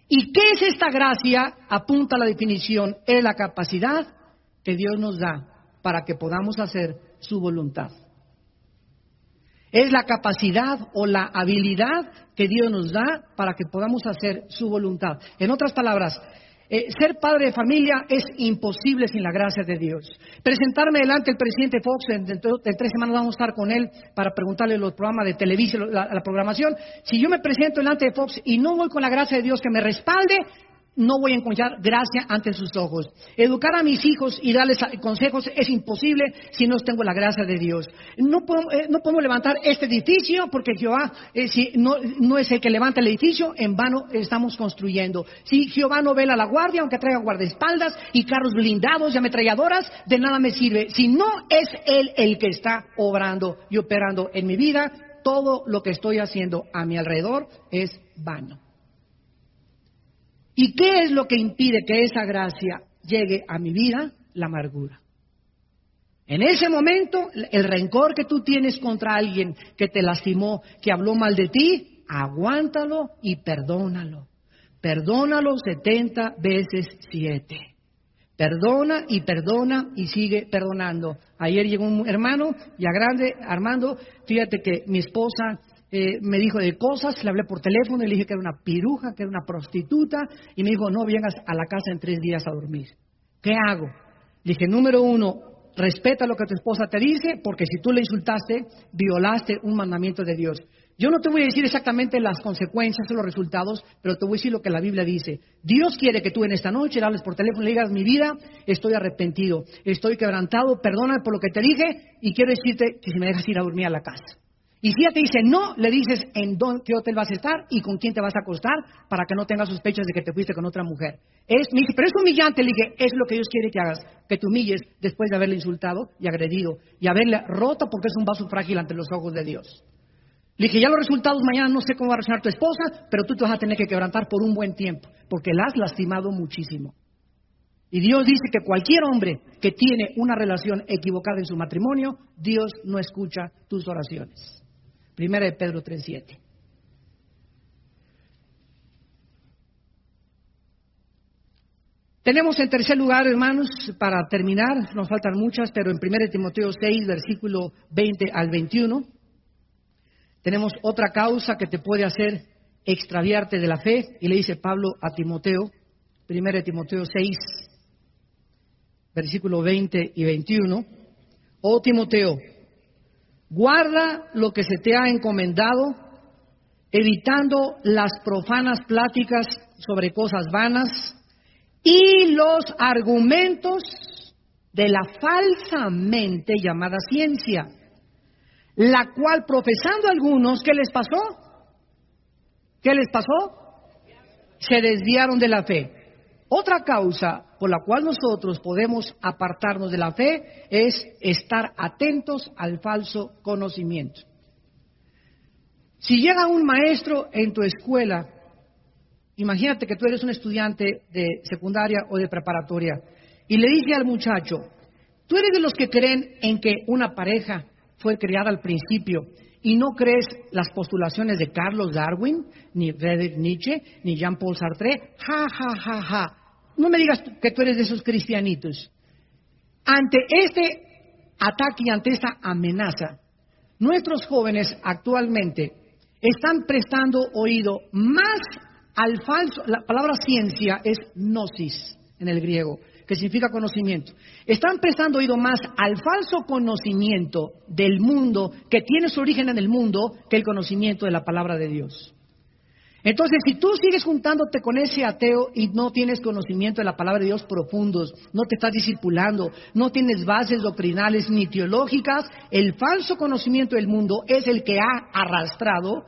[SPEAKER 1] ¿Y qué es esta gracia? Apunta a la definición: es la capacidad que Dios nos da para que podamos hacer su voluntad. Es la capacidad o la habilidad que Dios nos da para que podamos hacer su voluntad. En otras palabras, ser padre de familia es imposible sin la gracia de Dios. Presentarme delante del presidente Fox, en 3 semanas vamos a estar con él para preguntarle los programas de televisión, la programación. Si yo me presento delante de Fox y no voy con la gracia de Dios que me respalde, no voy a encontrar gracia ante sus ojos. Educar a mis hijos y darles consejos es imposible si no tengo la gracia de Dios. No podemos levantar este edificio porque Jehová, si no es el que levanta el edificio, en vano estamos construyendo. Si Jehová no vela la guardia, aunque traiga guardaespaldas y carros blindados y ametralladoras, de nada me sirve. Si no es Él el que está obrando y operando en mi vida, todo lo que estoy haciendo a mi alrededor es vano. ¿Y qué es lo que impide que esa gracia llegue a mi vida? La amargura. En ese momento, el rencor que tú tienes contra alguien que te lastimó, que habló mal de ti, aguántalo y perdónalo. Perdónalo 70 veces 7. Perdona y sigue perdonando. Ayer llegó un hermano ya grande: Armando, fíjate que mi esposa me dijo de cosas, le hablé por teléfono y le dije que era una piruja, que era una prostituta, y me dijo: no vengas a la casa en 3 días a dormir. ¿Qué hago? Le dije: número 1, respeta lo que tu esposa te dice, porque si tú le insultaste, violaste un mandamiento de Dios. Yo no te voy a decir exactamente las consecuencias o los resultados, pero te voy a decir lo que la Biblia dice. Dios quiere que tú en esta noche le hables por teléfono y le digas: mi vida, estoy arrepentido, estoy quebrantado, perdona por lo que te dije, y quiero decirte que si me dejas ir a dormir a la casa. Y si ella te dice no, le dices en qué hotel vas a estar y con quién te vas a acostar para que no tengas sospechas de que te fuiste con otra mujer. Me dice: pero es humillante. Le dije: es lo que Dios quiere que hagas, que te humilles después de haberle insultado y agredido y haberle roto, porque es un vaso frágil ante los ojos de Dios. Le dije: ya los resultados mañana no sé cómo va a reaccionar tu esposa, pero tú te vas a tener que quebrantar por un buen tiempo, porque la has lastimado muchísimo. Y Dios dice que cualquier hombre que tiene una relación equivocada en su matrimonio, Dios no escucha tus oraciones. 1 Pedro 3:7. Tenemos en tercer lugar, hermanos, para terminar, nos faltan muchas, pero en 1 Timoteo 6, versículo 20 al 21, tenemos otra causa que te puede hacer extraviarte de la fe, y le dice Pablo a Timoteo, 1 Timoteo 6, versículo 20 y 21, oh Timoteo, guarda lo que se te ha encomendado, evitando las profanas pláticas sobre cosas vanas y los argumentos de la falsamente llamada ciencia, la cual profesando algunos, ¿qué les pasó? ¿Qué les pasó? Se desviaron de la fe. Otra causa por la cual nosotros podemos apartarnos de la fe es estar atentos al falso conocimiento. Si llega un maestro en tu escuela, imagínate que tú eres un estudiante de secundaria o de preparatoria, y le dice al muchacho, tú eres de los que creen en que una pareja fue creada al principio, y no crees las postulaciones de Carlos Darwin, ni Friedrich Nietzsche, ni Jean-Paul Sartre, ja, ja, ja, ja. No me digas que tú eres de esos cristianitos. Ante este ataque y ante esta amenaza, nuestros jóvenes actualmente están prestando oído más al falso. La palabra ciencia es gnosis en el griego, que significa conocimiento. Están prestando oído más al falso conocimiento del mundo, que tiene su origen en el mundo, que el conocimiento de la palabra de Dios. Entonces, si tú sigues juntándote con ese ateo y no tienes conocimiento de la palabra de Dios profundos, no te estás discipulando, no tienes bases doctrinales ni teológicas, el falso conocimiento del mundo es el que ha arrastrado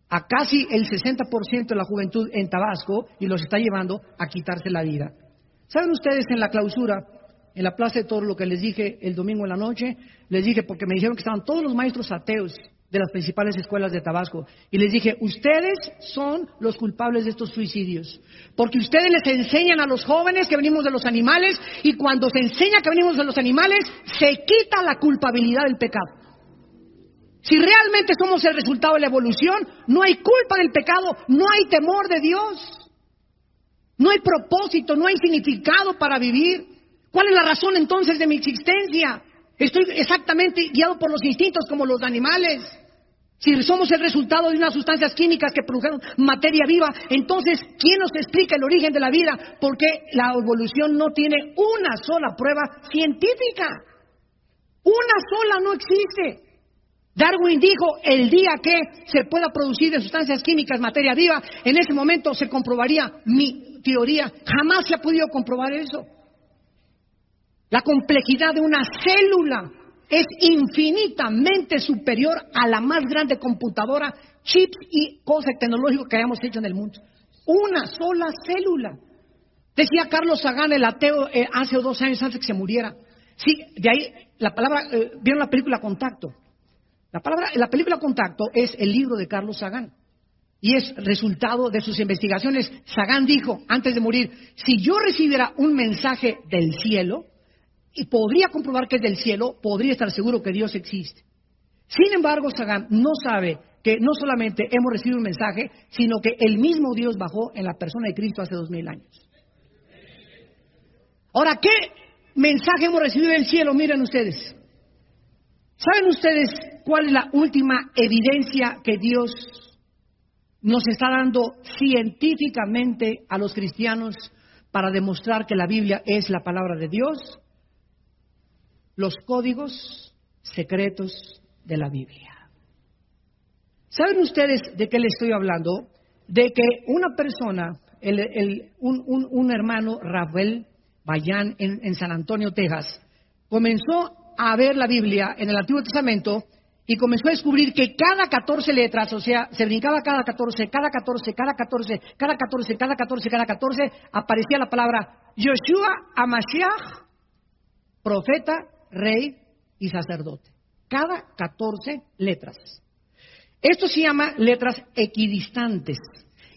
[SPEAKER 1] a casi el 60% de la juventud en Tabasco y los está llevando a quitarse la vida. ¿Saben ustedes en la clausura, en la Plaza de Toros, lo que les dije el domingo en la noche? Les dije, porque me dijeron que estaban todos los maestros ateos de las principales escuelas de Tabasco. Y les dije, ustedes son los culpables de estos suicidios. Porque ustedes les enseñan a los jóvenes que venimos de los animales, y cuando se enseña que venimos de los animales, se quita la culpabilidad del pecado. Si realmente somos el resultado de la evolución, no hay culpa del pecado, no hay temor de Dios. No hay propósito, no hay significado para vivir. ¿Cuál es la razón entonces de mi existencia? Estoy exactamente guiado por los instintos como los animales. Si somos el resultado de unas sustancias químicas que produjeron materia viva, entonces, ¿quién nos explica el origen de la vida? Porque la evolución no tiene una sola prueba científica. Una sola no existe. Darwin dijo, el día que se pueda producir de sustancias químicas materia viva, en ese momento se comprobaría mi teoría. Jamás se ha podido comprobar eso. La complejidad de una célula es infinitamente superior a la más grande computadora, chips y cosas tecnológicas que hayamos hecho en el mundo. Una sola célula. Decía Carlos Sagan, el ateo, hace 2 años antes que se muriera. Sí, de ahí la palabra, vieron la película Contacto. La película Contacto es el libro de Carlos Sagan y es resultado de sus investigaciones. Sagan dijo, antes de morir, si yo recibiera un mensaje del cielo y podría comprobar que es del cielo, podría estar seguro que Dios existe. Sin embargo, Sagan no sabe que no solamente hemos recibido un mensaje, sino que el mismo Dios bajó en la persona de Cristo hace 2000 años. Ahora, ¿qué mensaje hemos recibido del cielo? Miren ustedes. ¿Saben ustedes cuál es la última evidencia que Dios nos está dando científicamente a los cristianos para demostrar que la Biblia es la palabra de Dios? Los códigos secretos de la Biblia. ¿Saben ustedes de qué les estoy hablando? De que una persona, un hermano, Rafael Bayán, en San Antonio, Texas, comenzó a ver la Biblia en el Antiguo Testamento y comenzó a descubrir que cada 14 letras, o sea, se brincaba cada 14, aparecía la palabra Yoshua HaMashiach, profeta, rey y sacerdote. Cada 14 letras. Esto se llama letras equidistantes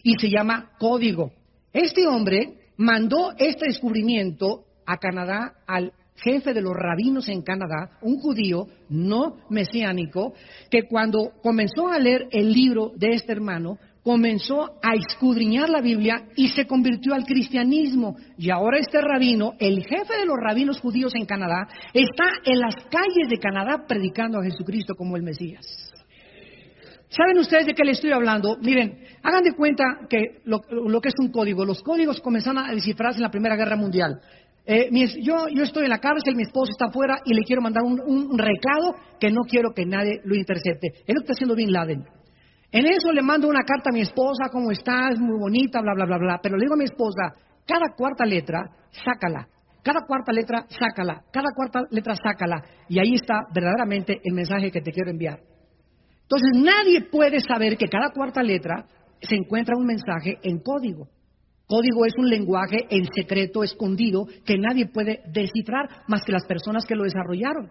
[SPEAKER 1] y se llama código. Este hombre mandó este descubrimiento a Canadá al jefe de los rabinos en Canadá, un judío no mesiánico, que cuando comenzó a leer el libro de este hermano, comenzó a escudriñar la Biblia y se convirtió al cristianismo. Y ahora este rabino, el jefe de los rabinos judíos en Canadá, está en las calles de Canadá predicando a Jesucristo como el Mesías. ¿Saben ustedes de qué le estoy hablando? Miren, hagan de cuenta que lo que es un código. Los códigos comenzaron a descifrarse en la Primera Guerra Mundial. Yo estoy en la cárcel, mi esposo está afuera y le quiero mandar un recado que no quiero que nadie lo intercepte. Es lo que está haciendo Bin Laden. En eso le mando una carta a mi esposa, ¿cómo estás? Muy bonita, bla, bla, bla, bla. Pero le digo a mi esposa, cada cuarta letra, sácala. Cada cuarta letra, sácala. Cada cuarta letra, sácala. Y ahí está verdaderamente el mensaje que te quiero enviar. Entonces nadie puede saber que cada cuarta letra se encuentra un mensaje en código. Código es un lenguaje en secreto, escondido, que nadie puede descifrar más que las personas que lo desarrollaron.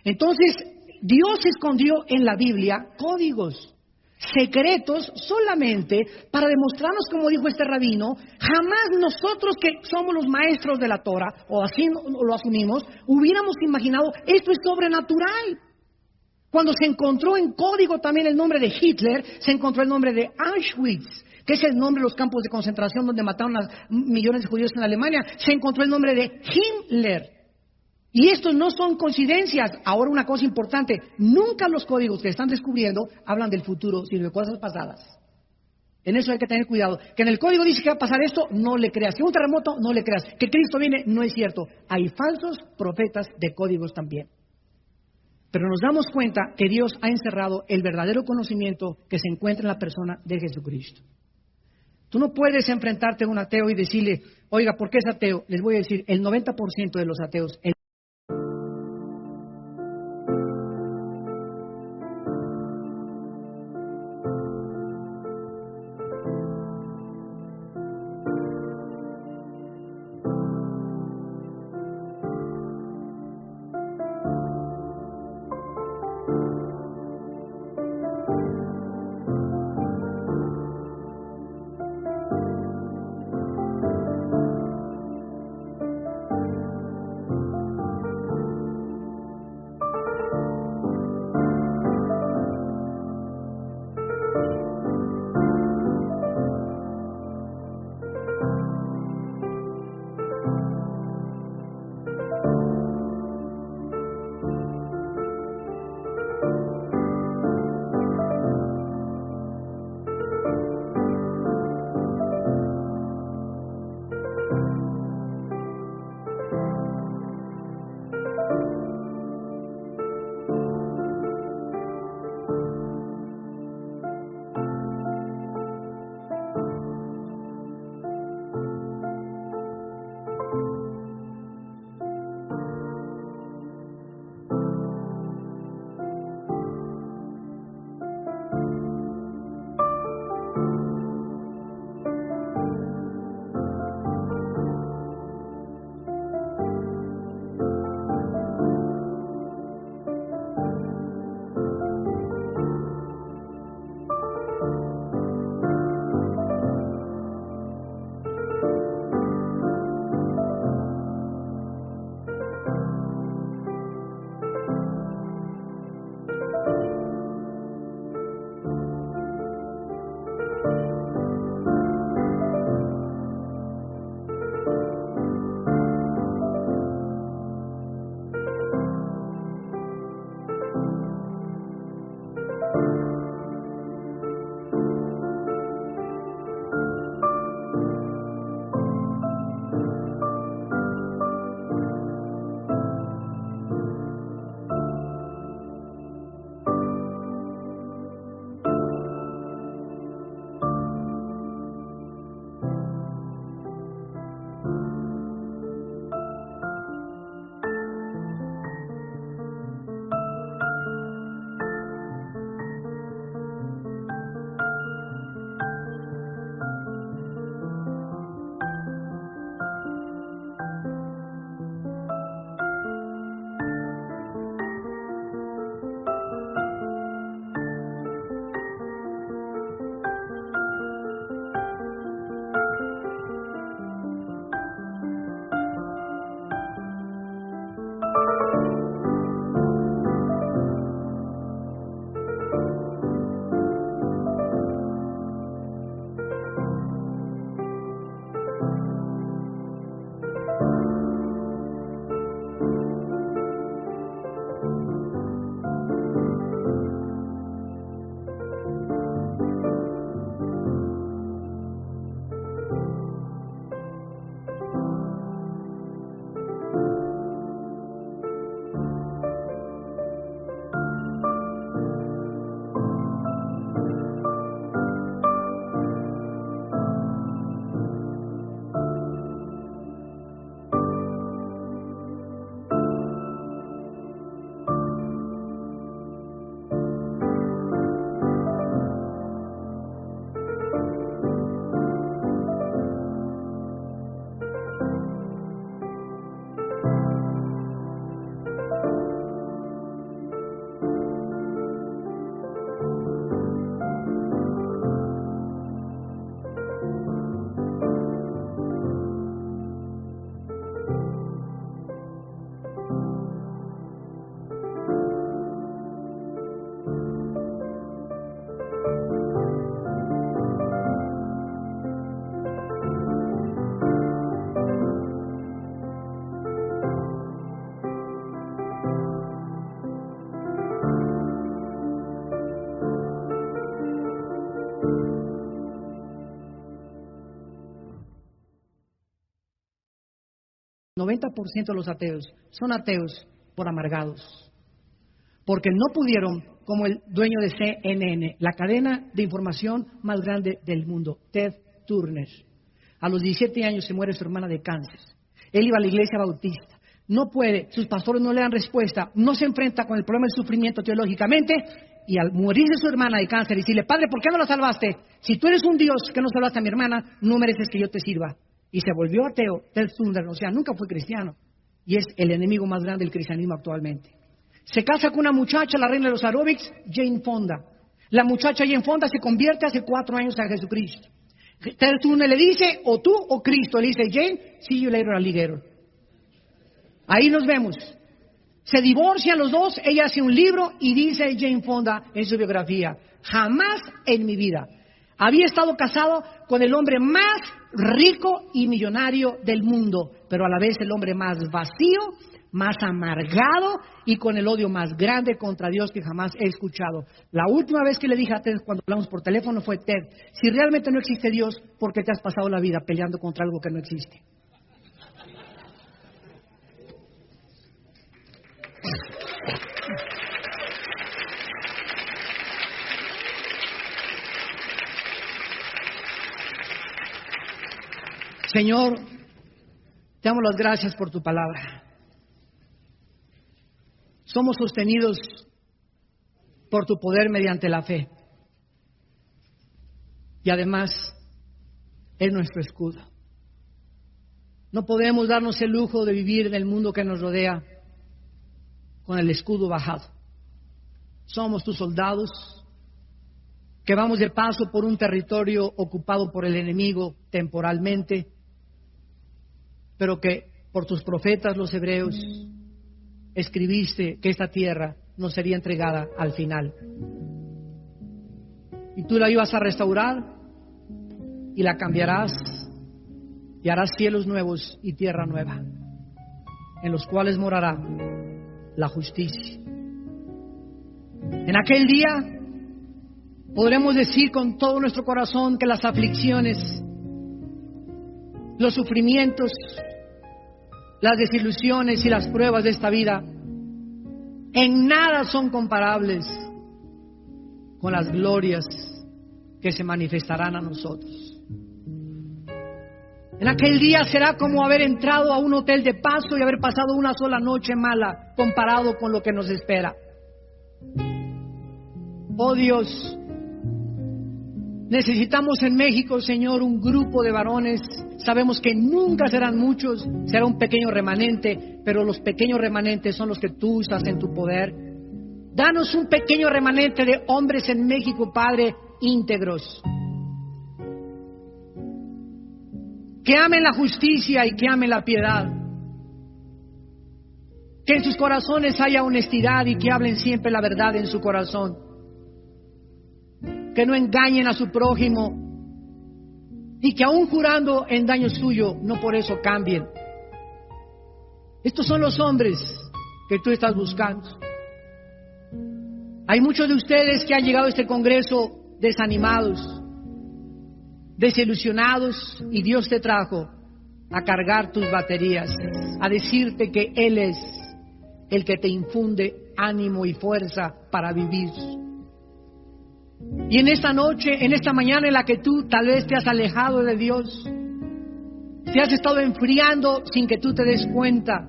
[SPEAKER 1] Entonces, Dios escondió en la Biblia códigos secretos solamente para demostrarnos, como dijo este rabino, jamás nosotros que somos los maestros de la Torah, o así lo asumimos, hubiéramos imaginado, esto es sobrenatural. Cuando se encontró en código también el nombre de Hitler, se encontró el nombre de Auschwitz, que es el nombre de los campos de concentración donde mataron a millones de judíos en Alemania. Se encontró el nombre de Himmler. Y estos no son coincidencias. Ahora una cosa importante, nunca los códigos que están descubriendo hablan del futuro, sino de cosas pasadas. En eso hay que tener cuidado. Que en el código dice que va a pasar esto, no le creas. Que un terremoto, no le creas. Que Cristo viene, no es cierto. Hay falsos profetas de códigos también. Pero nos damos cuenta que Dios ha encerrado el verdadero conocimiento que se encuentra en la persona de Jesucristo. Tú no puedes enfrentarte a un ateo y decirle, oiga, ¿por qué es ateo? Les voy a decir, el 90% de los ateos... 90% de los ateos son ateos por amargados, porque no pudieron, como el dueño de CNN, la cadena de información más grande del mundo, Ted Turner. A los 17 años se muere su hermana de cáncer. Él iba a la iglesia bautista. No puede, sus pastores no le dan respuesta, no se enfrenta con el problema del sufrimiento teológicamente, y al morir de su hermana de cáncer, decirle: Padre, ¿por qué no la salvaste? Si tú eres un Dios que no salvaste a mi hermana, no mereces que yo te sirva. Y se volvió ateo, Ted Turner, o sea, nunca fue cristiano. Y es el enemigo más grande del cristianismo actualmente. Se casa con una muchacha, la reina de los aeróbics, Jane Fonda. La muchacha Jane Fonda se convierte hace 4 años a Jesucristo. Ted Turner le dice: o tú o Cristo. Le dice: Jane, see you later, alligator. Ahí nos vemos. Se divorcian los dos, ella hace un libro y dice Jane Fonda en su biografía: jamás en mi vida había estado casado con el hombre más rico y millonario del mundo, pero a la vez el hombre más vacío, más amargado y con el odio más grande contra Dios que jamás he escuchado. La última vez que le dije a Ted cuando hablamos por teléfono fue: Ted, si realmente no existe Dios, ¿por qué te has pasado la vida peleando contra algo que no existe? Señor, te damos las gracias por tu palabra. Somos sostenidos por tu poder mediante la fe. Y además, es nuestro escudo. No podemos darnos el lujo de vivir en el mundo que nos rodea con el escudo bajado. Somos tus soldados que vamos de paso por un territorio ocupado por el enemigo temporalmente, pero que por tus profetas los hebreos escribiste que esta tierra nos sería entregada al final. Y tú la ibas a restaurar y la cambiarás y harás cielos nuevos y tierra nueva, en los cuales morará la justicia. En aquel día podremos decir con todo nuestro corazón que las aflicciones, los sufrimientos, las desilusiones y las pruebas de esta vida en nada son comparables con las glorias que se manifestarán a nosotros. En aquel día será como haber entrado a un hotel de paso y haber pasado una sola noche mala comparado con lo que nos espera. Oh Dios, necesitamos en México, Señor, un grupo de varones. Sabemos que nunca serán muchos, será un pequeño remanente, pero los pequeños remanentes son los que tú usas en tu poder. Danos un pequeño remanente de hombres en México, Padre, íntegros, que amen la justicia y que amen la piedad, que en sus corazones haya honestidad y que hablen siempre la verdad en su corazón, que no engañen a su prójimo, y que aún jurando en daño suyo, no por eso cambien. Estos son los hombres que tú estás buscando. Hay muchos de ustedes que han llegado a este congreso desanimados, desilusionados, y Dios te trajo a cargar tus baterías, a decirte que Él es el que te infunde ánimo y fuerza para vivir. Y en esta noche, en esta mañana en la que tú tal vez te has alejado de Dios, te has estado enfriando sin que tú te des cuenta,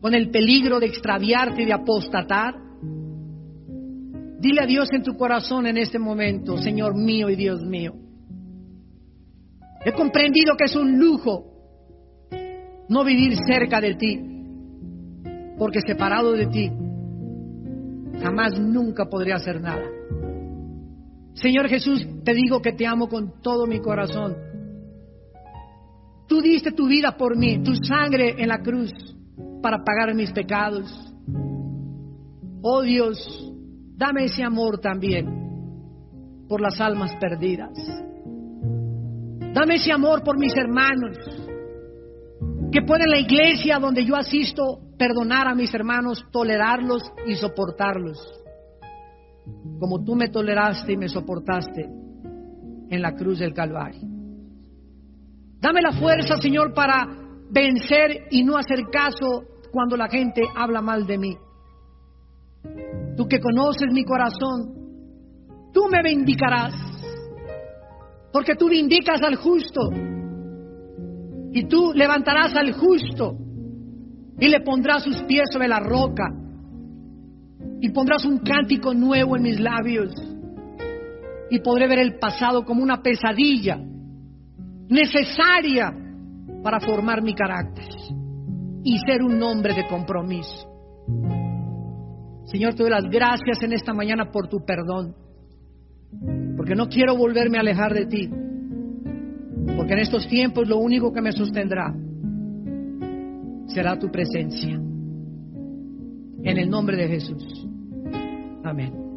[SPEAKER 1] con el peligro de extraviarte y de apostatar, dile a Dios en tu corazón en este momento: Señor mío y Dios mío, he comprendido que es un lujo no vivir cerca de ti, porque separado de ti jamás nunca podré hacer nada. Señor Jesús, te digo que te amo con todo mi corazón. Tú diste tu vida por mí, tu sangre en la cruz para pagar mis pecados. Oh Dios, dame ese amor también por las almas perdidas. Dame ese amor por mis hermanos, que pueda en la iglesia donde yo asisto perdonar a mis hermanos, tolerarlos y soportarlos, como tú me toleraste y me soportaste en la cruz del Calvario. Dame la fuerza, Señor, para vencer y no hacer caso cuando la gente habla mal de mí. Tú que conoces mi corazón, tú me vindicarás, porque tú vindicas al justo, y tú levantarás al justo y le pondrás sus pies sobre la roca, y pondrás un cántico nuevo en mis labios, y podré ver el pasado como una pesadilla necesaria para formar mi carácter y ser un hombre de compromiso. Señor, te doy las gracias en esta mañana por tu perdón, porque no quiero volverme a alejar de ti, porque en estos tiempos lo único que me sostendrá será tu presencia. En el nombre de Jesús. Amén.